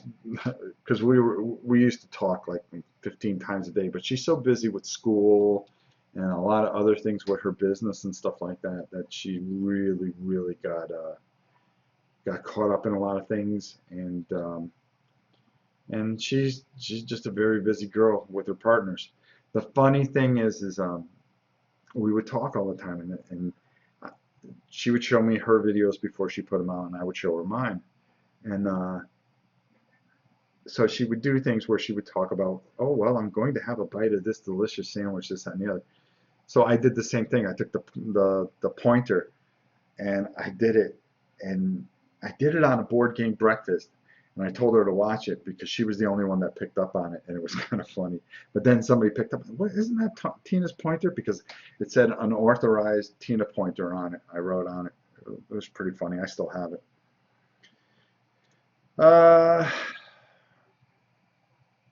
because we used to talk like 15 times a day, but she's so busy with school and a lot of other things with her business and stuff like that, that she really got caught up in a lot of things, and she's just a very busy girl with her partners. The funny thing is we would talk all the time, and she would show me her videos before she put them out, and I would show her mine. And so she would do things where she would talk about, "Oh, well, I'm going to have a bite of this delicious sandwich, this, that, and the other." So I did the same thing. I took the pointer, and I did it, and I did it on a board game breakfast. And I told her to watch it because she was the only one that picked up on it, and it was kind of funny. But then somebody picked up, "What, isn't that Tina's pointer?" Because it said unauthorized Tina pointer on it. I wrote on it. It was pretty funny. I still have it. Her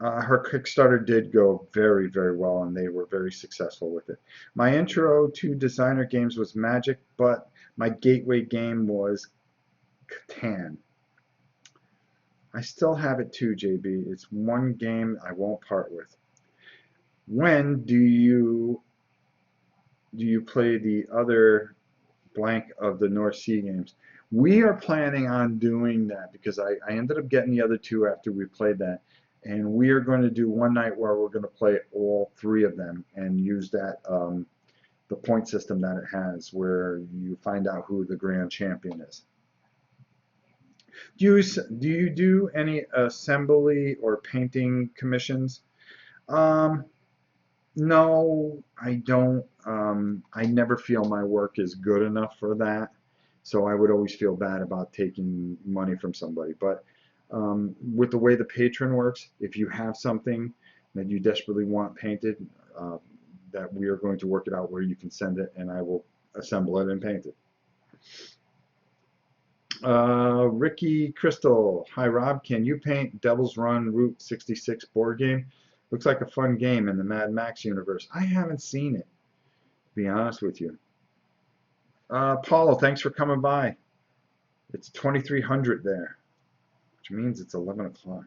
Kickstarter did go very well, and they were very successful with it. My intro to designer games was Magic, but my gateway game was Catan. I still have it too, JB. It's one game I won't part with. When do you play the other blank of the North Sea games? We are planning on doing that because I ended up getting the other two after we played that. And we are going to do one night where we're going to play all three of them and use that the point system that it has, where you find out who the grand champion is. Do you do any assembly or painting commissions? No, I don't. I never feel my work is good enough for that. So I would always feel bad about taking money from somebody. But with the way the patron works, if you have something that you desperately want painted, uh, that we are going to work it out where you can send it and I will assemble it and paint it. Ricky Crystal, hi Rob, can you paint Devil's Run Route 66 board game? Looks like a fun game in the Mad Max universe. I haven't seen it, to be honest with you. Paulo, thanks for coming by. It's 2300 there, which means it's 11 o'clock.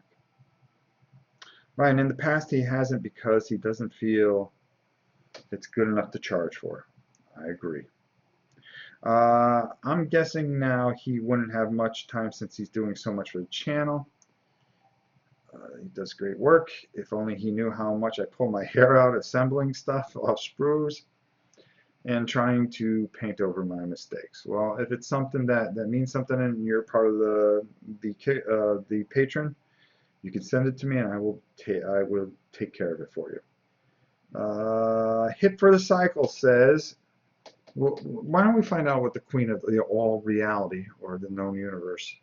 Right, and in the past he hasn't because he doesn't feel it's good enough to charge for. I agree. I'm guessing now he wouldn't have much time since he's doing so much for the channel. He does great work. If only he knew how much I pull my hair out assembling stuff off sprues and trying to paint over my mistakes. Well, if it's something that means something and you're part of the patron, you can send it to me and I will take care of it for you. Hit for the Cycle says, well, why don't we find out what the queen of the all reality or the known universe,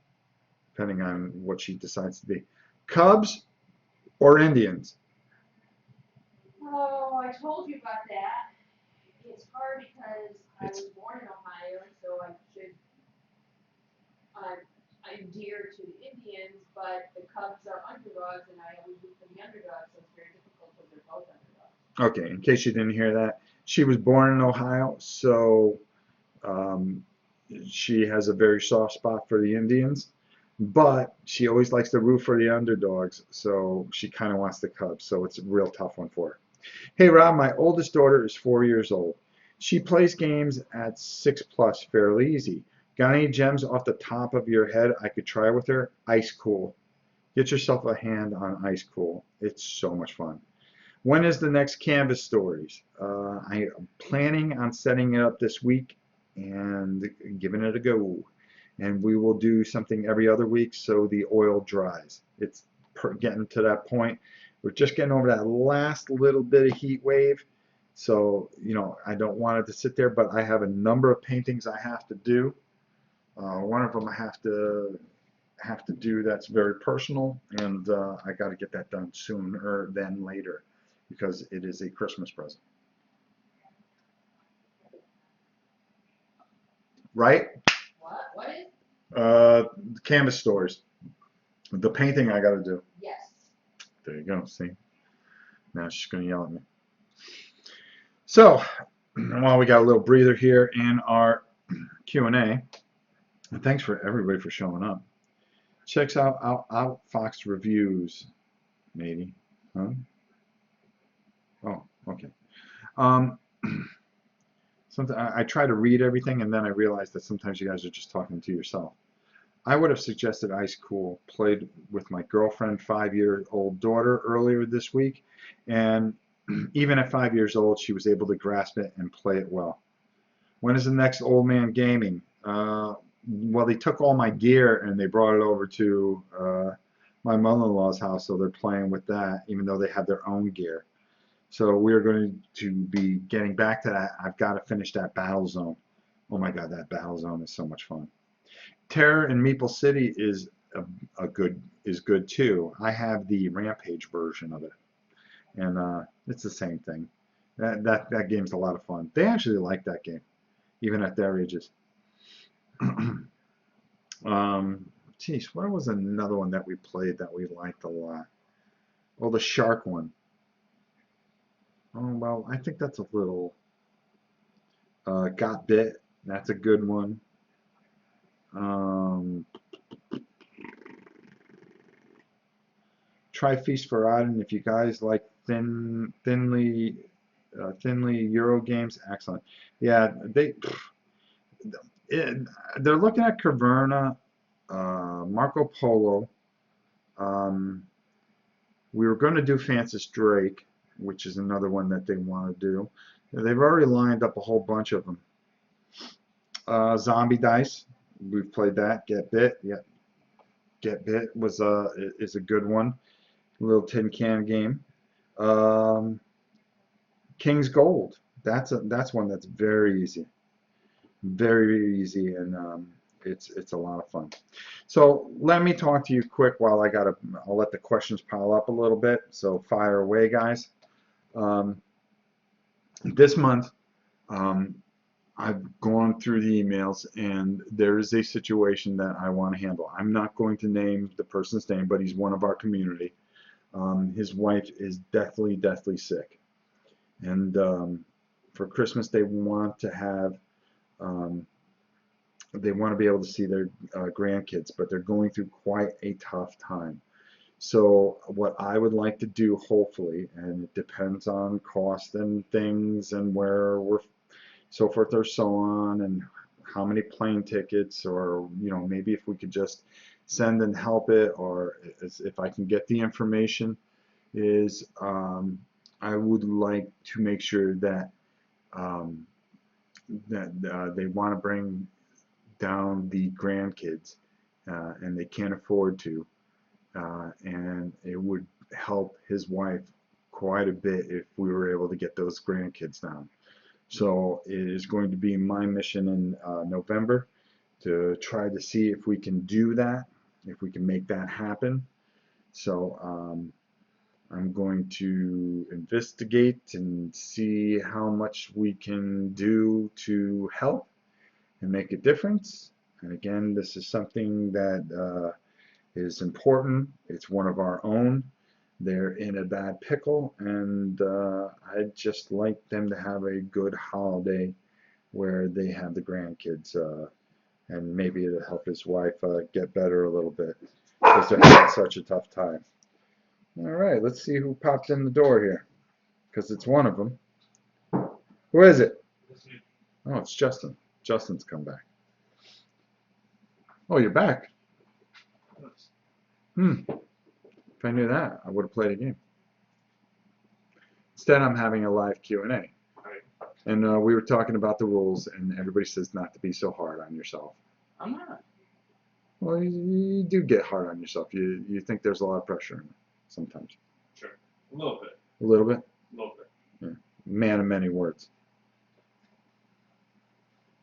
depending on what she decides to be. Cubs or Indians? Oh, I told you about that. It's hard because I It's was born in Ohio, and so I'm dear to the Indians, but the Cubs are underdogs, and I always root for the underdogs, so it's very difficult because they're both underdogs. okay. In case you didn't hear that, she was born in Ohio, so um, she has a very soft spot for the Indians, but she always likes to root for the underdogs, so she kind of wants the Cubs. So it's a real tough one for her. Hey Rob, my oldest daughter is 4 years old. She plays games at 6+ fairly easy. Got any gems off the top of your head I could try with her? Ice Cool. Get yourself a hand on Ice Cool. It's so much fun. When is the next Canvas Stories? I am planning on setting it up this week and giving it a go. And we will do something every other week so the oil dries. It's getting to that point. We're just getting over that last little bit of heat wave. So, I don't want it to sit there, but I have a number of paintings I have to do. One of them I have to do that's very personal, and I got to get that done sooner than later because it is a Christmas present. Right? What is? Canvas Stories. The painting I got to do. Yes. There you go. See? Now she's going to yell at me. So, while we got a little breather here in our Q&A, and thanks for everybody for showing up. Checks out Fox Reviews, maybe. Huh? Oh, okay. I try to read everything, and then I realize that sometimes you guys are just talking to yourself. I would have suggested Ice Cool. Played with my girlfriend, 5-year-old daughter earlier this week, and even at 5 years old, she was able to grasp it and play it well. When is the next Old Man Gaming? Well, they took all my gear and they brought it over to my mother-in-law's house, so they're playing with that, even though they have their own gear. So we're going to be getting back to that. I've got to finish that Battle Zone. Oh my God, that Battle Zone is so much fun. Terror in Meeple City is good too. I have the Rampage version of it, and it's the same thing. That game's a lot of fun. They actually like that game, even at their ages. Geez, what was another one that we played that we liked a lot? Oh, the shark one. Oh, well, I think that's a little. Got Bit. That's a good one. Try Feast for Odin if you guys like thinly Euro games. Excellent. Yeah, they're looking at Caverna, Marco Polo. We were going to do Francis Drake, which is another one that they want to do. They've already lined up a whole bunch of them. Zombie Dice, we've played that. Get Bit, yeah. Get Bit is a good one. A little tin can game. King's Gold. That's one that's very easy. Very easy, and it's a lot of fun. So let me talk to you quick while I'll let the questions pile up a little bit. So fire away, guys. This month, um, I've gone through the emails, and there is a situation that I want to handle. I'm not going to name the person's name, but he's one of our community. His wife is deathly sick, and for Christmas um, they want to be able to see their grandkids, but they're going through quite a tough time. So what I would like to do, hopefully, and it depends on cost and things and where we're so forth or so on, and how many plane tickets, or maybe if we could just send and help it, or if I can get the information, is I would like to make sure that they want to bring down the grandkids, and they can't afford to, and it would help his wife quite a bit if we were able to get those grandkids down. So it is going to be my mission in November to try to see if we can do that, if we can make that happen. So I'm going to investigate and see how much we can do to help and make a difference. And again, this is something that is important. It's one of our own. They're in a bad pickle, and I'd just like them to have a good holiday where they have the grandkids, and maybe it'll help his wife get better a little bit because they're having such a tough time. All right, let's see who popped in the door here, because it's one of them. Who is it? Oh, it's Justin. Justin's come back. Oh, you're back. If I knew that, I would have played a game. Instead, I'm having a live Q&A. And we were talking about the rules, and everybody says not to be so hard on yourself. I'm not. Well, you do get hard on yourself. You think there's a lot of pressure in it sometimes. Sure. A little bit. A little bit? A little bit. Yeah. Man of many words.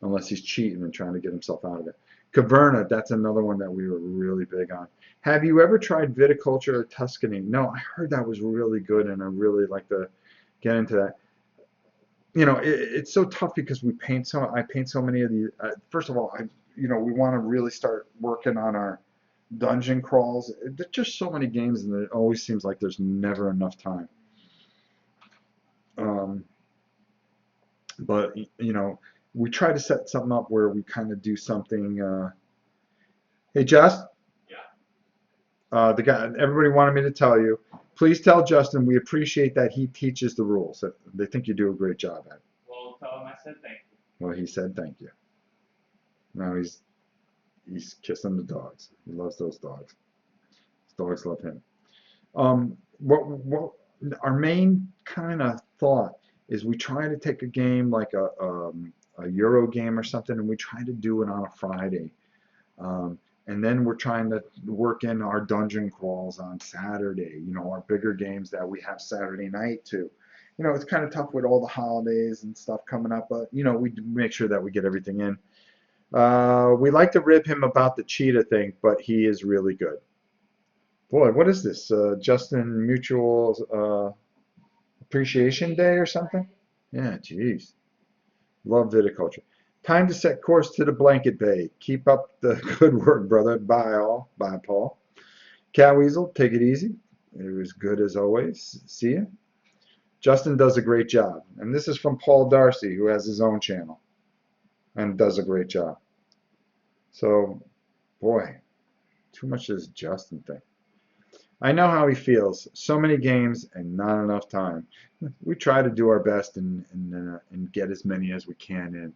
Unless he's cheating and trying to get himself out of it. Caverna, that's another one that we were really big on. Have you ever tried viticulture or Tuscany? No, I heard that was really good, and I really like to get into that. It's so tough because I paint so many of these. First of all, we want to really start working on our dungeon crawls. There's just so many games, and it always seems like there's never enough time. But we try to set something up where we kind of do something. Hey, Just. Yeah. The guy, everybody wanted me to tell you. Please tell Justin we appreciate that he teaches the rules. They think you do a great job at it. Well, tell him I said thank you. Well, he said thank you. Now he's kissing the dogs. He loves those dogs. His dogs love him. What our main kind of thought is we try to take a game like a Euro game or something, and we try to do it on a Friday. And then we're trying to work in our dungeon crawls on Saturday, our bigger games that we have Saturday night too. It's kind of tough with all the holidays and stuff coming up, but we make sure that we get everything in. We like to rib him about the cheetah thing, but he is really good. Boy, what is this? Justin Mutual Appreciation Day or something? Yeah, geez. Love viticulture. Time to set course to the blanket bay. Keep up the good work, brother. Bye, all. Bye, Paul. Cat Weasel, take it easy. It was good as always. See ya. Justin does a great job. And this is from Paul Darcy, who has his own channel and does a great job. So, boy, too much of this Justin thing. I know how he feels. So many games and not enough time. We try to do our best and get as many as we can in.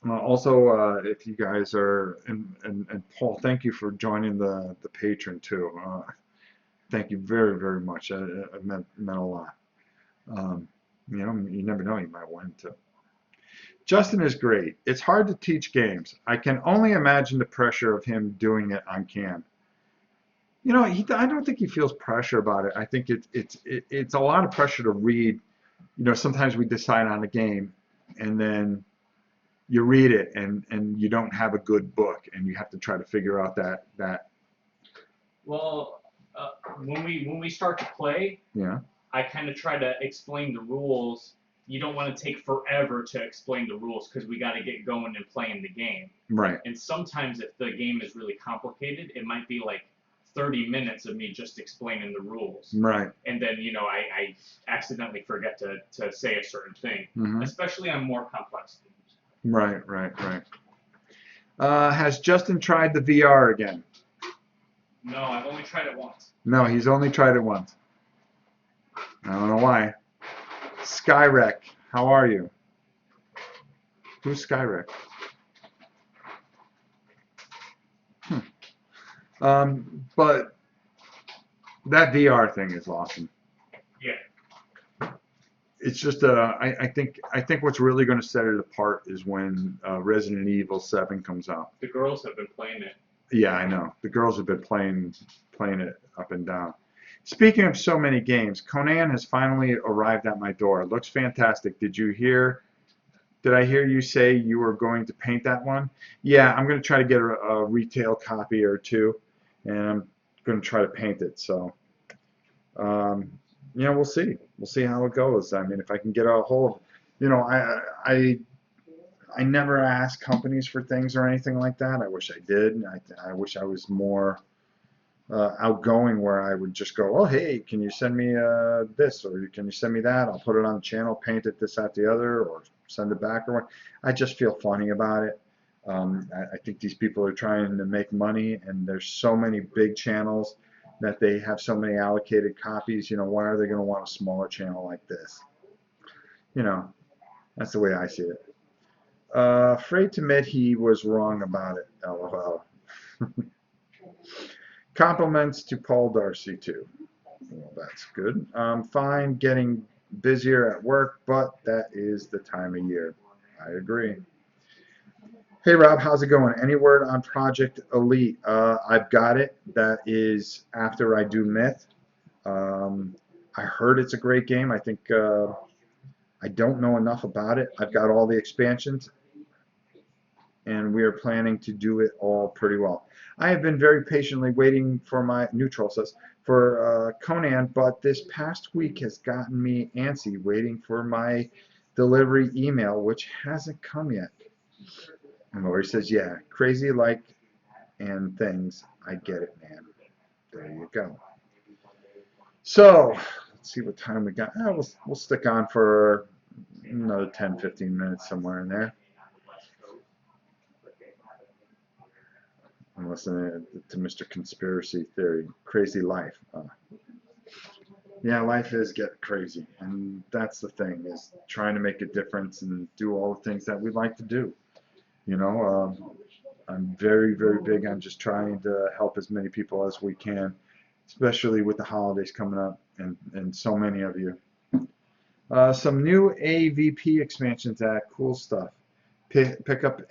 Also, if you guys are, and Paul, thank you for joining the patron too. Thank you very, very much. It meant a lot. You never know, you might want to. Justin is great. It's hard to teach games. I can only imagine the pressure of him doing it on cam. You know, I don't think he feels pressure about it. I think it's a lot of pressure to read. You know, sometimes we decide on a game, and then you read it, and you don't have a good book, and you have to try to figure out that. Well, when we start to play, Yeah. I kind of try to explain the rules. You don't want to take forever to explain the rules because we got to get going and playing the game. Right. And sometimes if the game is really complicated, it might be like 30 minutes of me just explaining the rules. Right. And then, I accidentally forget to say a certain thing, Hmm. especially on more complex games. Right. Right. Right. Has Justin tried the VR again? No, I've only tried it once. No, he's only tried it once. I don't know why. Skyrek, how are you? Who's Skyrek? But that VR thing is awesome. Yeah. It's just I think what's really going to set it apart is when Resident Evil 7 comes out. The girls have been playing it. Yeah, I know. The girls have been playing it up and down. Speaking of so many games, Conan has finally arrived at my door. It looks fantastic. Did I hear you say you were going to paint that one? Yeah, I'm going to try to get a retail copy or two, and I'm going to try to paint it. So, we'll see. We'll see how it goes. I mean, if I can get a hold, I never ask companies for things or anything like that. I wish I did. I wish I was more outgoing, where I would just go, oh, hey, can you send me this, or can you send me that? I'll put it on the channel, paint it this, that, the other, or send it back, or what. I just feel funny about it. I think these people are trying to make money, and there's so many big channels that they have so many allocated copies. Why are they going to want a smaller channel like this? That's the way I see it. Afraid to admit he was wrong about it. LOL. Compliments to Paul Darcy too. Well, that's good. Fine, getting busier at work, but that is the time of year. I agree. Hey Rob, how's it going? Any word on Project Elite? I've got it. That is after I do Myth. I heard it's a great game. I think I don't know enough about it. I've got all the expansions, and we are planning to do it all pretty well. I have been very patiently waiting for my neutral says for Conan, but this past week has gotten me antsy waiting for my delivery email, which hasn't come yet. And Lori says, yeah, crazy like and things. I get it, man. There you go. So let's see what time we got. We'll stick on for another 10-15 minutes, somewhere in there. I'm listening to Mr. Conspiracy Theory. Crazy life. Yeah, life is get crazy, and that's the thing, is trying to make a difference and do all the things that we like to do. I'm very, very big on just trying to help as many people as we can, especially with the holidays coming up, and so many of you. Some new AVP expansions at Cool Stuff. Pick up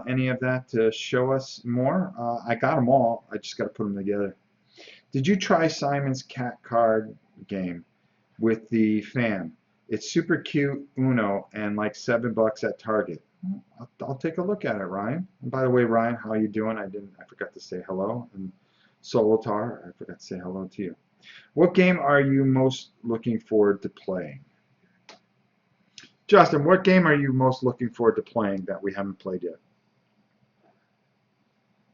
any of that to show us more. I got them all. I just got to put them together. Did you try Simon's cat card game with the fan? It's super cute, Uno, and like $7 at Target. I'll take a look at it, Ryan. And by the way, Ryan, how you doing? I forgot to say hello. And Solitar, I forgot to say hello to you. What game are you most looking forward to playing? Justin, what game are you most looking forward to playing that we haven't played yet?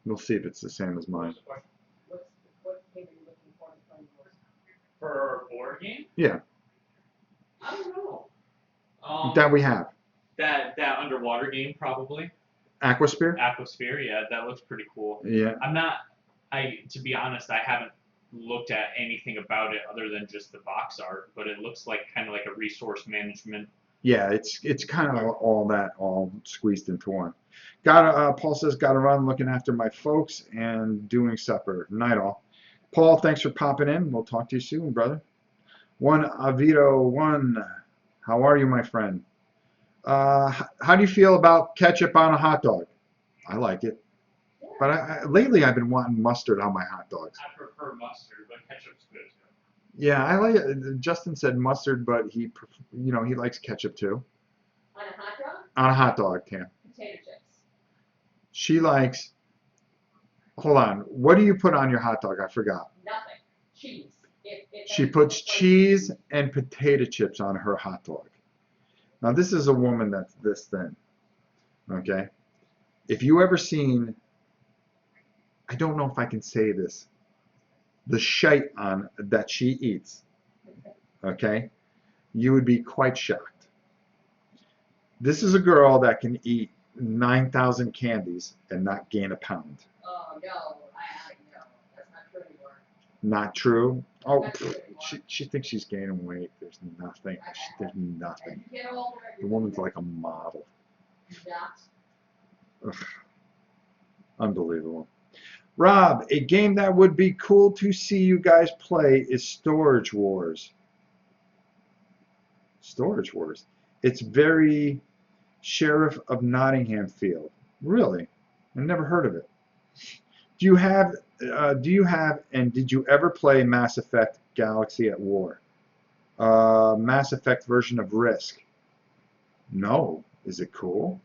We'll see if it's the same as mine. What game are you looking forward to playing most? For a board game? Yeah, I don't know. that we have. That underwater game, probably. Aquasphere? Aquasphere, yeah, that looks pretty cool. Yeah. To be honest, I haven't looked at anything about it other than just the box art, but it looks like kind of like a resource management. Yeah, it's kind of all squeezed into one. Paul says, gotta run, looking after my folks and doing supper. Night all. Paul, thanks for popping in. We'll talk to you soon, brother. Avito1, how are you, my friend? How do you feel about ketchup on a hot dog? I like it. Yeah, But lately I've been wanting mustard on my hot dogs. I prefer mustard, but ketchup's good too. Yeah, I like it. Justin said mustard, but he likes ketchup too. On a hot dog, On a hot dog, Tam. potato chips. She likes, hold on, what do you put on your hot dog? I forgot. Nothing. Cheese. If She that's puts what- cheese and potato chips on her hot dog. Now this is a woman that's this thin. Okay? If you ever seen, I don't know if I can say this, the shite on that she eats, okay, you would be quite shocked. This is a girl that can eat 9,000 candies and not gain a pound. Oh, no, I no, that's not true anymore. Not true? Oh, Not true pfft, anymore. she thinks she's gaining weight. There's nothing. There's nothing. As you get older, The woman's like a model. not. Ugh. Unbelievable. Rob, a game that would be cool to see you guys play is Storage Wars. Storage Wars. It's very Sheriff of Nottingham feel. Really? I've never heard of it. Do you have and did you ever play Mass Effect Galaxy at War? Mass Effect version of Risk? No. Is it cool?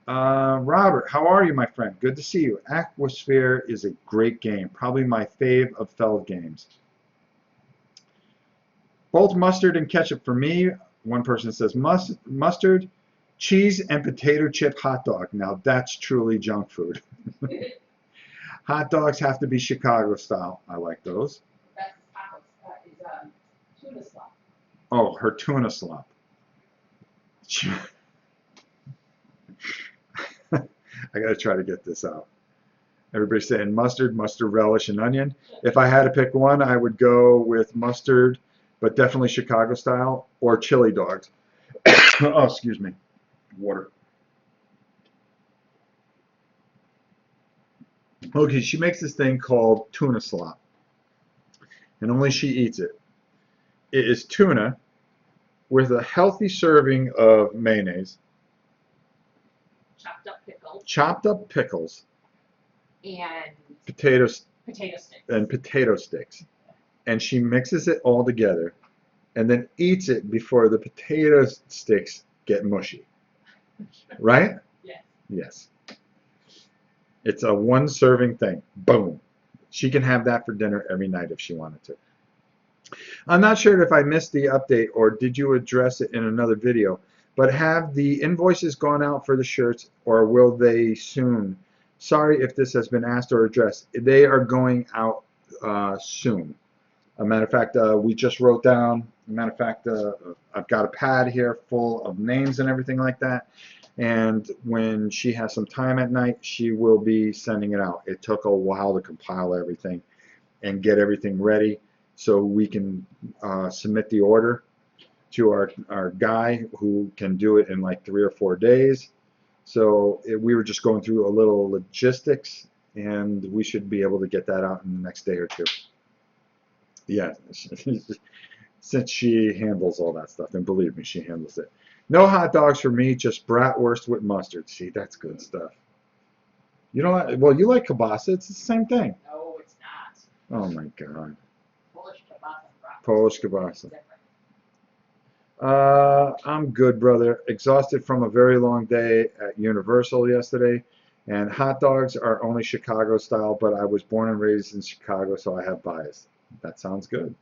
Robert, how are you, my friend? Good to see you. Aquasphere is a great game. Probably my fave of Feld games. Both mustard and ketchup for me. One person says mustard, cheese, and potato chip hot dog. Now that's truly junk food. Hot dogs have to be Chicago style. I like those. That's tacos, is tuna slop. Oh, her tuna slop. I gotta try to get this out. Everybody's saying mustard, mustard relish, and onion. If I had to pick one, I would go with mustard, but definitely Chicago style, or chili dogs. Oh, excuse me. Water. Okay, she makes this thing called tuna slop, and only she eats it. It is tuna with a healthy serving of mayonnaise, Chopped up pickles and and potatoes potato sticks. and potato sticks, and she mixes it all together and then eats it before the potato sticks get mushy. Right? Yes. Yes. It's a one serving thing. Boom. She can have that for dinner every night if she wanted to. I'm not sure if I missed the update or did you address it in another video, but have the invoices gone out for the shirts or will they soon? Sorry if this has been asked or addressed. They are going out soon. A matter of fact, we just wrote down, matter of fact, I've got a pad here full of names and everything like that. And when she has some time at night, she will be sending it out. It took a while to compile everything and get everything ready so we can submit the order to our guy who can do it in like 3 or 4 days. So we were just going through a little logistics, and we should be able to get that out in the next day or two. Yeah, since she handles all that stuff, and believe me, she handles it. No hot dogs for me, just bratwurst with mustard. See, that's good stuff. You don't like, well, you like kielbasa. It's the same thing. No, it's not. Oh my God. Polish kielbasa and bratwurst. Polish kielbasa. Different. I'm good, brother. Exhausted from a very long day at Universal yesterday. And hot dogs are only Chicago style, but I was born and raised in Chicago, so I have bias. That sounds good.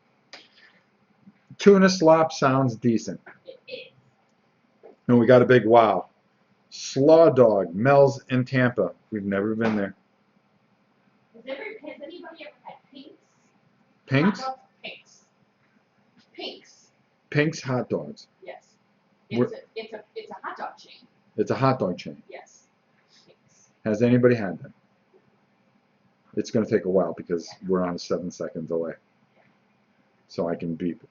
Tuna slop sounds decent. It is. And we got a big wow. Slaw Dog, Mel's in Tampa. We've never been there. Has anybody ever had Pink's? Pink's? Hot dogs? Pinks. Pinks. Pink's hot dogs. Yes. Where- It's a hot dog chain. It's a hot dog chain. Yes. Pinks. Has anybody had that? It's going to take a while because we're on a 7-second delay. So I can beep.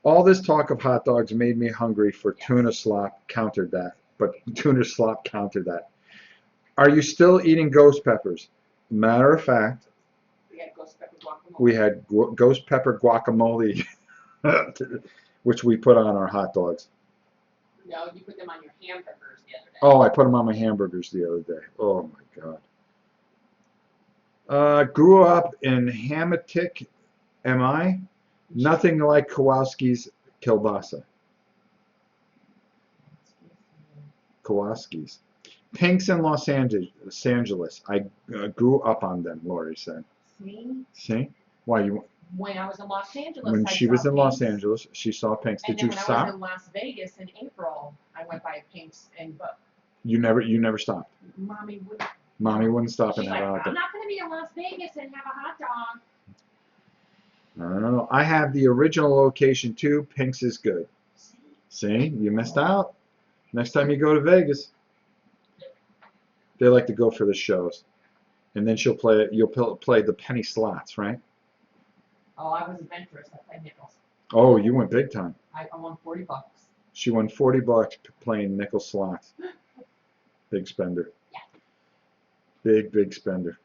All this talk of hot dogs made me hungry for tuna slop, countered that. But tuna slop countered that. Are you still eating ghost peppers? Matter of fact, We had ghost pepper guacamole. we had ghost pepper guacamole, which we put on our hot dogs. No, you put them on your hamburgers the other day. Oh, I put them on my hamburgers the other day. Oh my God. Grew up in Hamatic, MI. Nothing like Kowalski's kielbasa. Kowalski's. Pinks in Los Angeles. I grew up on them, Lori said. See? See? Why you? When I was in Los Angeles, When I she saw was in Los Pinks. Angeles, she saw Pinks. And Did then you when I stop? was in Las Vegas in April, I went by Pinks and but You never stopped. Mommy would. Mommy wouldn't stop She's and like, have a hot I'm dog. not gonna be in Las Vegas and have a hot dog. I don't know. I have the original location too. Pinks is good. See, you missed out. Next time you go to Vegas, they like to go for the shows, and then you'll play the penny slots, right? Oh, I was adventurous. I played nickels. Oh, you went big time. I won $40. She won $40 playing nickel slots. Big spender. Yeah. Big spender.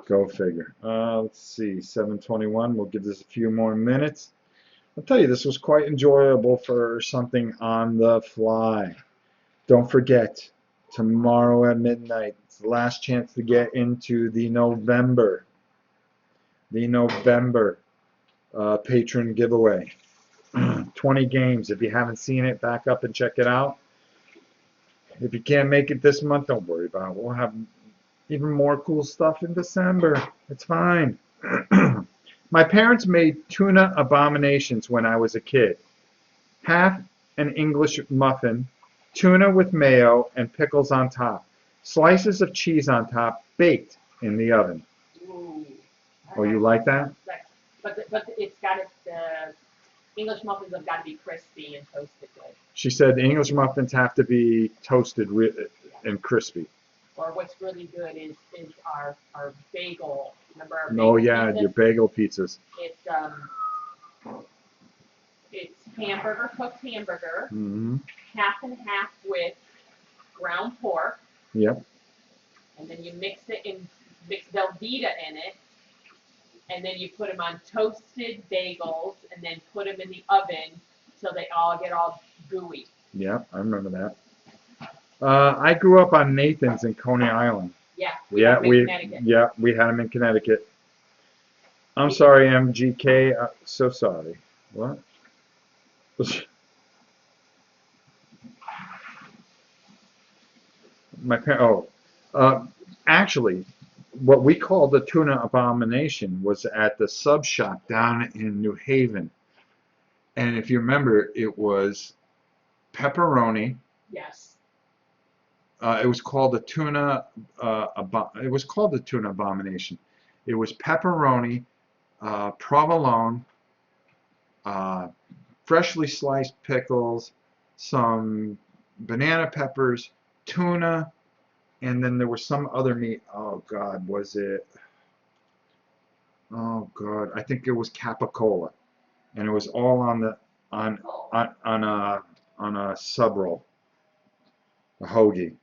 Go figure. Let's see, 7:21. We'll give this a few more minutes. I'll tell you, this was quite enjoyable for something on the fly. Don't forget, tomorrow at midnight, it's the last chance to get into the November patron giveaway. 20 games. If you haven't seen it, back up and check it out. If you can't make it this month, don't worry about it. We'll have even more cool stuff in December. It's fine. My parents made tuna abominations when I was a kid. Half an English muffin, tuna with mayo and pickles on top, slices of cheese on top, baked in the oven. Ooh. Oh, you like that? But it's got it. The English muffins have got to be crispy and toasted good. She said the English muffins have to be toasted and crispy. Or what's really good is our bagel. Remember our Oh bagel yeah, pizzas? your bagel pizzas. It's hamburger, cooked hamburger, Mm-hmm. half and half with ground pork, Yep. and then you mix Velveeta in it, and then you put them on toasted bagels, and then put them in the oven till they all get all gooey. Yeah, I remember that. I grew up on Nathan's in Coney Island. Yeah, Yeah, had 'em in Connecticut. we had them in Connecticut. I'm sorry, MGK. So sorry. What? Actually, what we called the tuna abomination was at the sub shop down in New Haven. And if you remember, it was pepperoni. Yes. It was called the tuna. It was called the tuna abomination. It was pepperoni, provolone, freshly sliced pickles, some banana peppers, tuna, and then there was some other meat. Oh God, was it? Oh God, I think it was capicola, and it was all on a sub roll, a hoagie.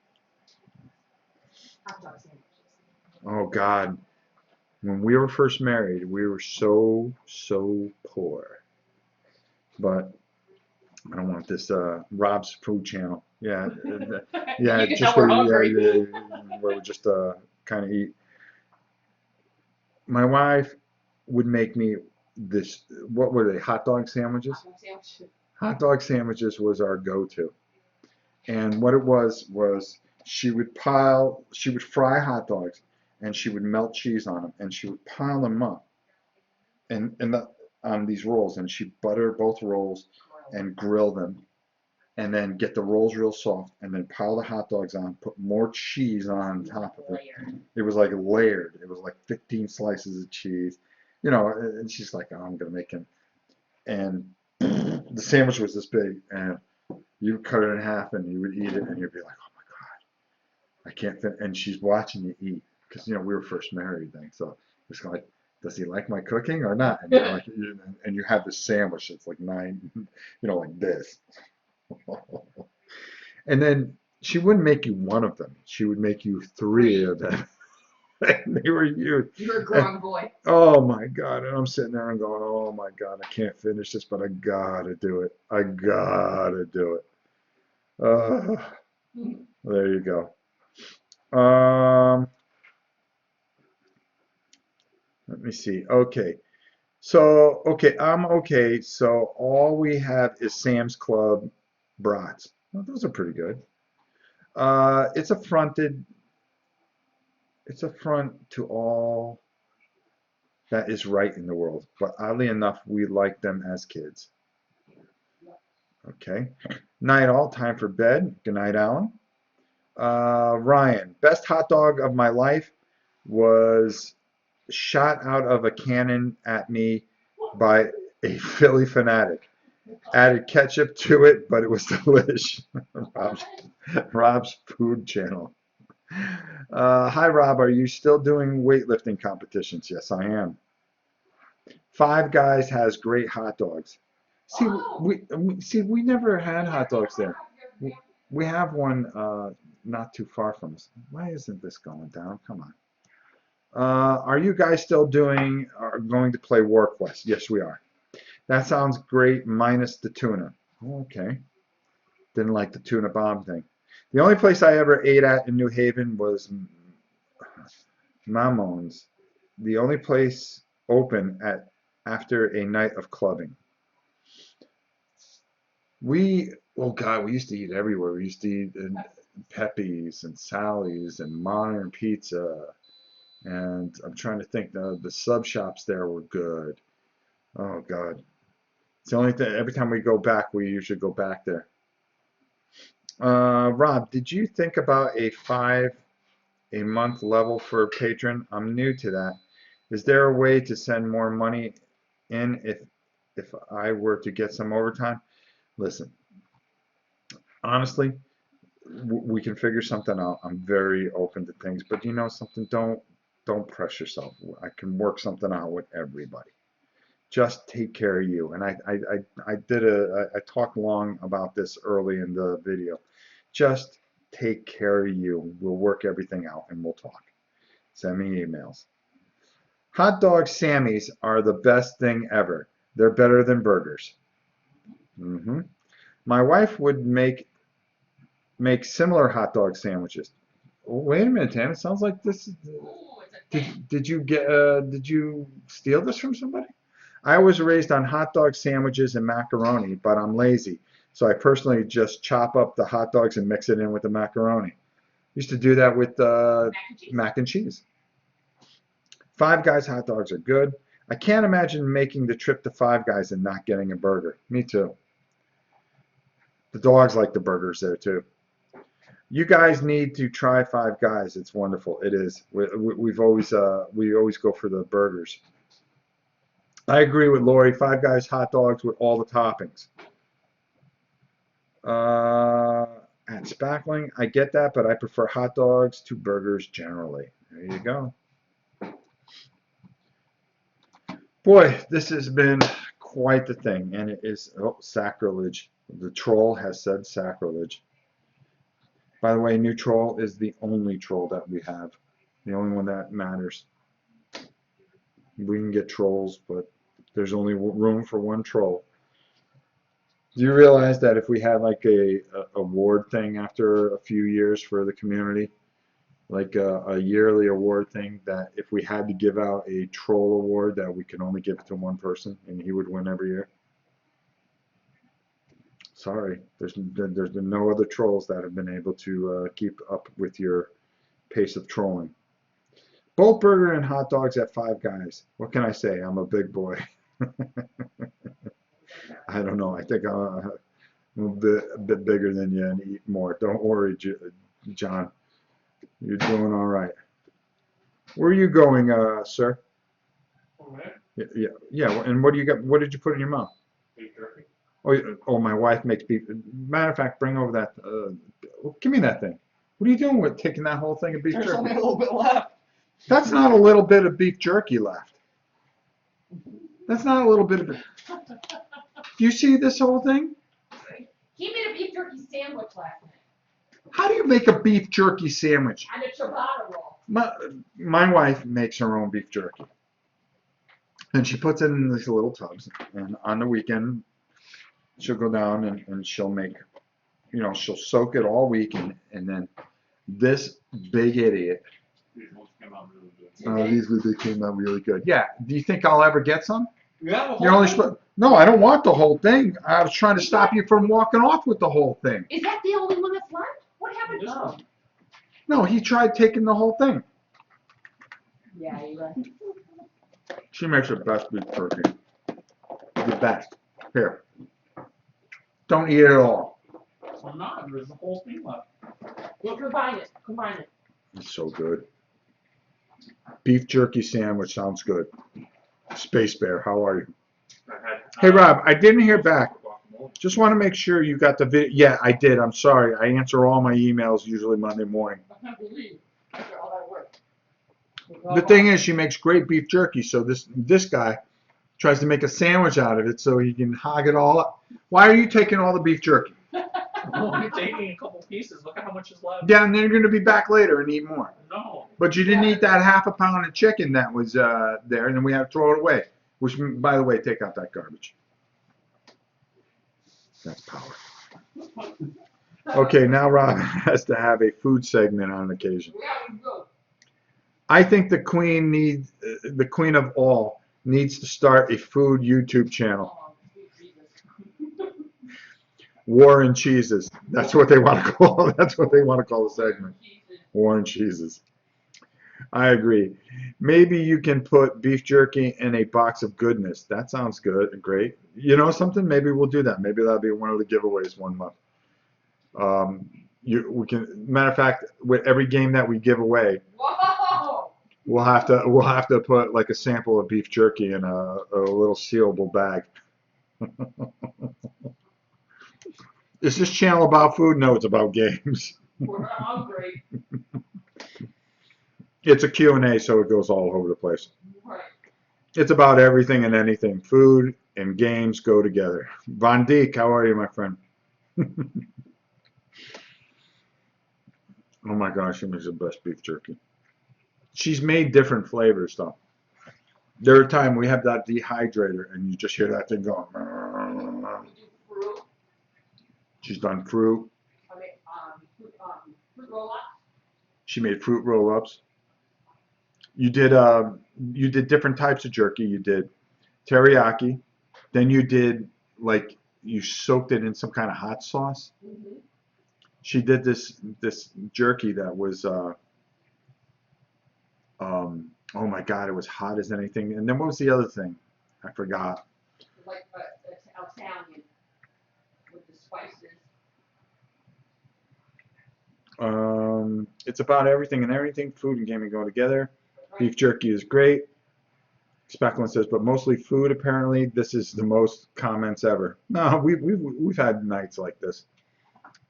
Hot dog sandwiches. Oh God, when we were first married, we were so poor. But I don't want this Rob's Food Channel. Yeah, yeah, You can just tell we're hungry. where we just kind of eat. My wife would make me this. What were they? Hot dog sandwiches. Hot dog sandwiches. Hot dog sandwiches was our go-to. And what it was she would fry hot dogs and she would melt cheese on them and she would pile them up on these rolls and she'd butter both rolls and grill them and then get the rolls real soft and then pile the hot dogs on, put more cheese on top of it. Layered. It was like layered. It was like 15 slices of cheese, and she's like, oh, I'm gonna make him. And the sandwich was this big and you would cut it in half and you would eat it and you'd be like, oh my God, I can't fit. And she's watching you eat because, we were first married then. So it's like, does he like my cooking or not? And you're like, and you have this sandwich that's like 9, like this. And then she wouldn't make you one of them. She would make you 3 of them. And they were huge. You're a grown boy. Oh my God. And I'm sitting there and going, oh my God, I can't finish this, but I gotta do it. I gotta do it. There you go. Let me see. Okay. So, okay, I'm okay. So all we have is Sam's Club brats. Well, those are pretty good. It's it's a front to all that is right in the world. But oddly enough, we liked them as kids. Okay. Night all, time for bed. Good night, Alan. Ryan, best hot dog of my life was shot out of a cannon at me by a Philly fanatic. Added ketchup to it, but it was delish. Rob's Food Channel. Hi, Rob. Are you still doing weightlifting competitions? Yes, I am. Five Guys has great hot dogs. See, we never had hot dogs there. We have one not too far from us. Why isn't this going down? Come on. Are you guys still going to play WarQuest? Yes, we are. That sounds great, minus the tuna. Okay. Didn't like the tuna bomb thing. The only place I ever ate at in New Haven was Mamon's. The only place open after a night of clubbing. Oh God, we used to eat everywhere. We used to eat in Pepe's and Sally's and Modern Pizza. And I'm trying to think, the sub shops there were good. Oh God. It's the only thing, every time we go back, we usually go back there. Rob, did you think about a month level for patron? I'm new to that. Is there a way to send more money in if I were to get some overtime? Listen, honestly, we can figure something out. I'm very open to things, but you know something, don't press yourself. I can work something out with everybody. Just take care of you. And I talked long about this early in the video. Just take care of you. We'll work everything out and we'll talk. Send me emails. Hot dog Sammys are the best thing ever. They're better than burgers. My wife would make similar hot dog sandwiches. Oh, wait a minute, Tam. It sounds like this. Did you steal this from somebody? I was raised on hot dog sandwiches and macaroni, but I'm lazy, so I personally just chop up the hot dogs and mix it in with the macaroni. Used to do that with mac and cheese. Five Guys hot dogs are good. I can't imagine making the trip to Five Guys and not getting a burger. Me too. The dogs like the burgers there too. You guys need to try Five Guys. It's wonderful. It is. We always go for the burgers. I agree with Lori. Five Guys hot dogs with all the toppings. At Spackling, I get that, but I prefer hot dogs to burgers generally. There you go. Boy, this has been quite the thing, and it is sacrilege. The troll has said sacrilege. By the way, new troll is the only troll that we have, the only one that matters. We can get trolls, but there's only room for one troll. Do you realize that if we had like a award thing after a few years for the community, like a yearly award thing, that if we had to give out a troll award, that we could only give it to one person and he would win every year? Sorry, there's been no other trolls that have been able to keep up with your pace of trolling. Both burger and hot dogs at Five Guys. What can I say? I'm a big boy. I don't know. I think I'm a bit bigger than you and eat more. Don't worry, John. You're doing all right. Where are you going, sir? Yeah. And what do you got? What did you put in your mouth? Beef jerky. Oh, my wife makes beef. Matter of fact, bring over that. Give me that thing. What are you doing with taking that whole thing of beef jerky? There's only a little bit left. That's not a little bit of beef jerky left. That's not a little bit of it. Do you see this whole thing? He made a beef jerky sandwich last night. How do you make a beef jerky sandwich? And a ciabatta roll. My wife makes her own beef jerky. And she puts it in these little tubs. And on the weekend, she'll go down and she'll make, she'll soak it all week. And then this Big idiot. These ones came out really good. Did They came out really good. Yeah. Do you think I'll ever get some? You have a You're only No, I don't want the whole thing. I was trying to stop you from walking off with the whole thing. Is that the only one that's left? What happened? This Oh, one. No, he tried taking the whole thing. yeah, you're right. She makes the best beef jerky. The best. Here. Don't eat it all. I'm not. There's the whole thing left. We'll combine it. Combine it. It's so good. Beef jerky sandwich sounds good. Space Bear, how are you? I had, Hey Rob, I didn't hear back. guacamole. Just want to make sure you got the video. Yeah, I did. I'm sorry. I answer all my emails usually Monday morning. I can't believe after all that work. The thing is, she makes great beef jerky. So this guy tries to make a sandwich out of it so he can hog it all up. Why are you taking all the beef jerky? I'm only taking a couple pieces. Look at how much is left. Yeah, and then you're going to be back later and eat more. No. But you didn't eat that half a pound of chicken that was there, and then we have to throw it away. Which, by the way, take out that garbage. That's power. Okay, now Rob has to have a food segment on occasion. Yeah, we go. I think the queen of all needs to start a food YouTube channel. Oh, sweet Jesus. War and Cheeses. That's what they want to call. That's what they want to call the segment. War and Cheeses. I agree. Maybe you can put beef jerky in a box of goodness. That sounds good. Great. You know something? Maybe we'll do that. Maybe that'll be one of the giveaways one month. We can. Matter of fact, with every game that we give away, Whoa! we'll have to put like a sample of beef jerky in a little sealable bag. Is this channel about food? No, it's about games. We're hungry. It's a Q&A, so it goes all over the place. Right. It's about everything and anything. Food and games go together. Von Dijk, how are you, my friend? Oh my gosh, she makes the best beef jerky. She's made different flavors, though. There are times we have that dehydrator, and you just hear that thing going. We do fruit. She's done fruit. I mean, fruit roll-ups. She made fruit roll-ups. You did different types of jerky. You did teriyaki. Then you did like you soaked it in some kind of hot sauce. Mm-hmm. She did this jerky that was oh my God, it was hot as anything. And then what was the other thing? I forgot. Like Italian with the spices. It's about everything and everything. Food and gaming go together. Right? Beef jerky is great. Speckland says, but mostly food. Apparently, this is the most comments ever. No, we've had nights like this.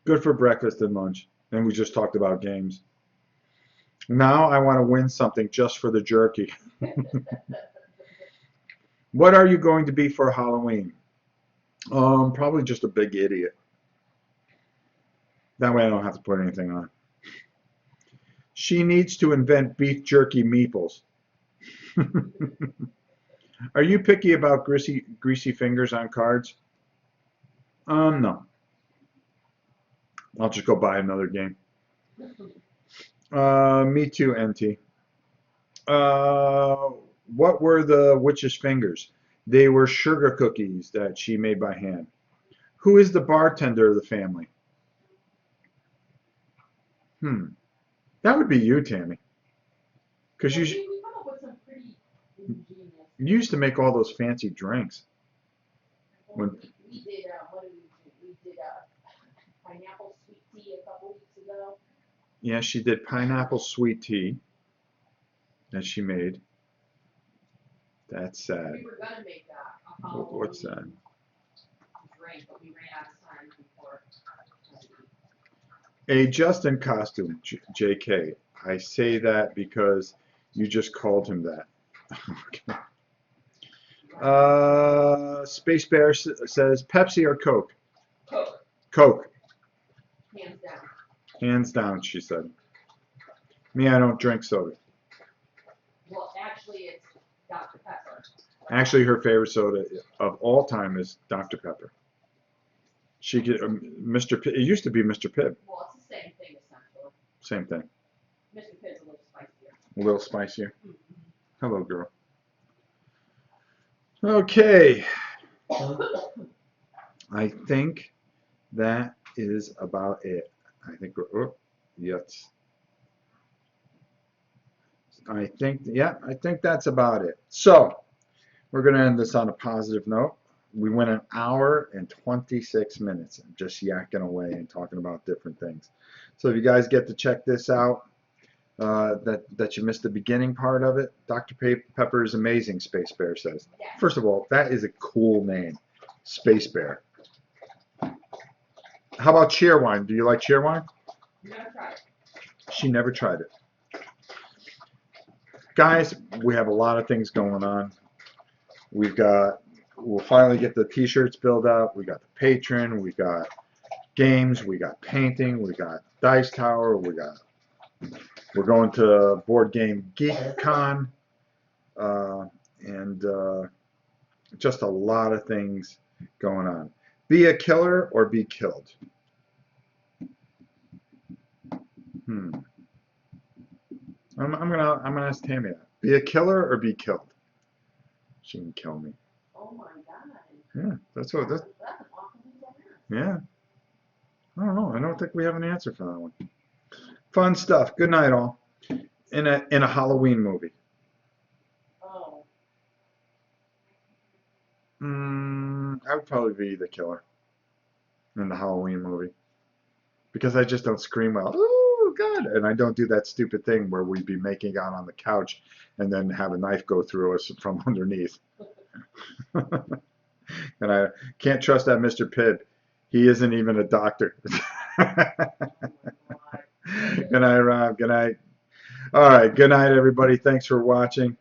Good for breakfast and lunch. And we just talked about games. Now I want to win something just for the jerky. What are you going to be for Halloween? Probably just a big idiot. That way I don't have to put anything on. She needs to invent beef jerky meeples. Are you picky about greasy fingers on cards? No. I'll just go buy another game. Me too, NT. What were the witch's fingers? They were sugar cookies that she made by hand. Who is the bartender of the family? That would be you, Tammy. Because We come up with some pretty ingenious. you used to make all those fancy drinks. We did, what did we do? We did pineapple sweet tea a couple weeks ago. Yeah, she did pineapple sweet tea that she made. That's sad. We were gonna make a What's that? Halloween drink, but we ran out of time before. A Justin costume, JK. I say that because you just called him that. Space Bear says Pepsi or Coke? Coke, Coke. hands down. Hands down, she said. Me, I don't drink soda. Well, actually, it's Dr. Pepper. Actually, her favorite soda of all time is Dr. Pepper. She get Mr. Pibb. It used to be Mr. Pibb. Well, it's the same thing essentially. Same thing. Mr. Pitt's a little spicier. A little spicier. Hello, girl. Okay. I think that is about it. I think we're, oh, yes. I think that's about it. So, we're going to end this on a positive note. We went an hour and 26 minutes just yakking away and talking about different things. So if you guys get to check this out, that you missed the beginning part of it, Dr. Pepper is amazing, Space Bear says. First of all, that is a cool name, Space Bear. How about Cheerwine? Do you like Cheerwine? Never tried it. She never tried it. Guys, we have a lot of things going on. We'll finally get the t-shirts built up. We got the Patreon. We got games. We got painting. We got Dice Tower. We're going to Board Game Geek Con. And just a lot of things going on. Be a killer or be killed? I'm gonna ask Tammy that. Be a killer or be killed? She can kill me. Oh my god. Yeah, that's what. That's an awful thing to ask. Yeah. I don't know. I don't think we have an answer for that one. Fun stuff. Good night, all. In a Halloween movie. Oh. I would probably be the killer in the Halloween movie because I just don't scream well. Ooh, God! And I don't do that stupid thing where we'd be making out on the couch and then have a knife go through us from underneath. And I can't trust that Mr. Pibb. He isn't even a doctor. Good night, Rob. Good night. All right. Good night, everybody. Thanks for watching.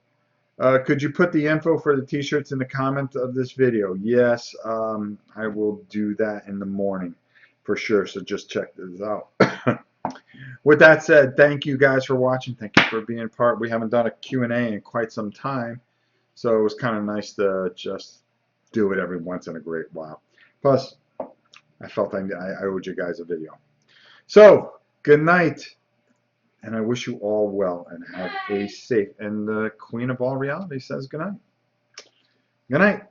Could you put the info for the t-shirts in the comment of this video? Yes, I will do that in the morning for sure. So just check this out. With that said, thank you guys for watching. Thank you for being part. We haven't done a Q&A in quite some time. So it was kind of nice to just do it every once in a great while. Plus, I felt I owed you guys a video. So, good night. And I wish you all well and have a safe. And the Queen of all reality says good night. Good night.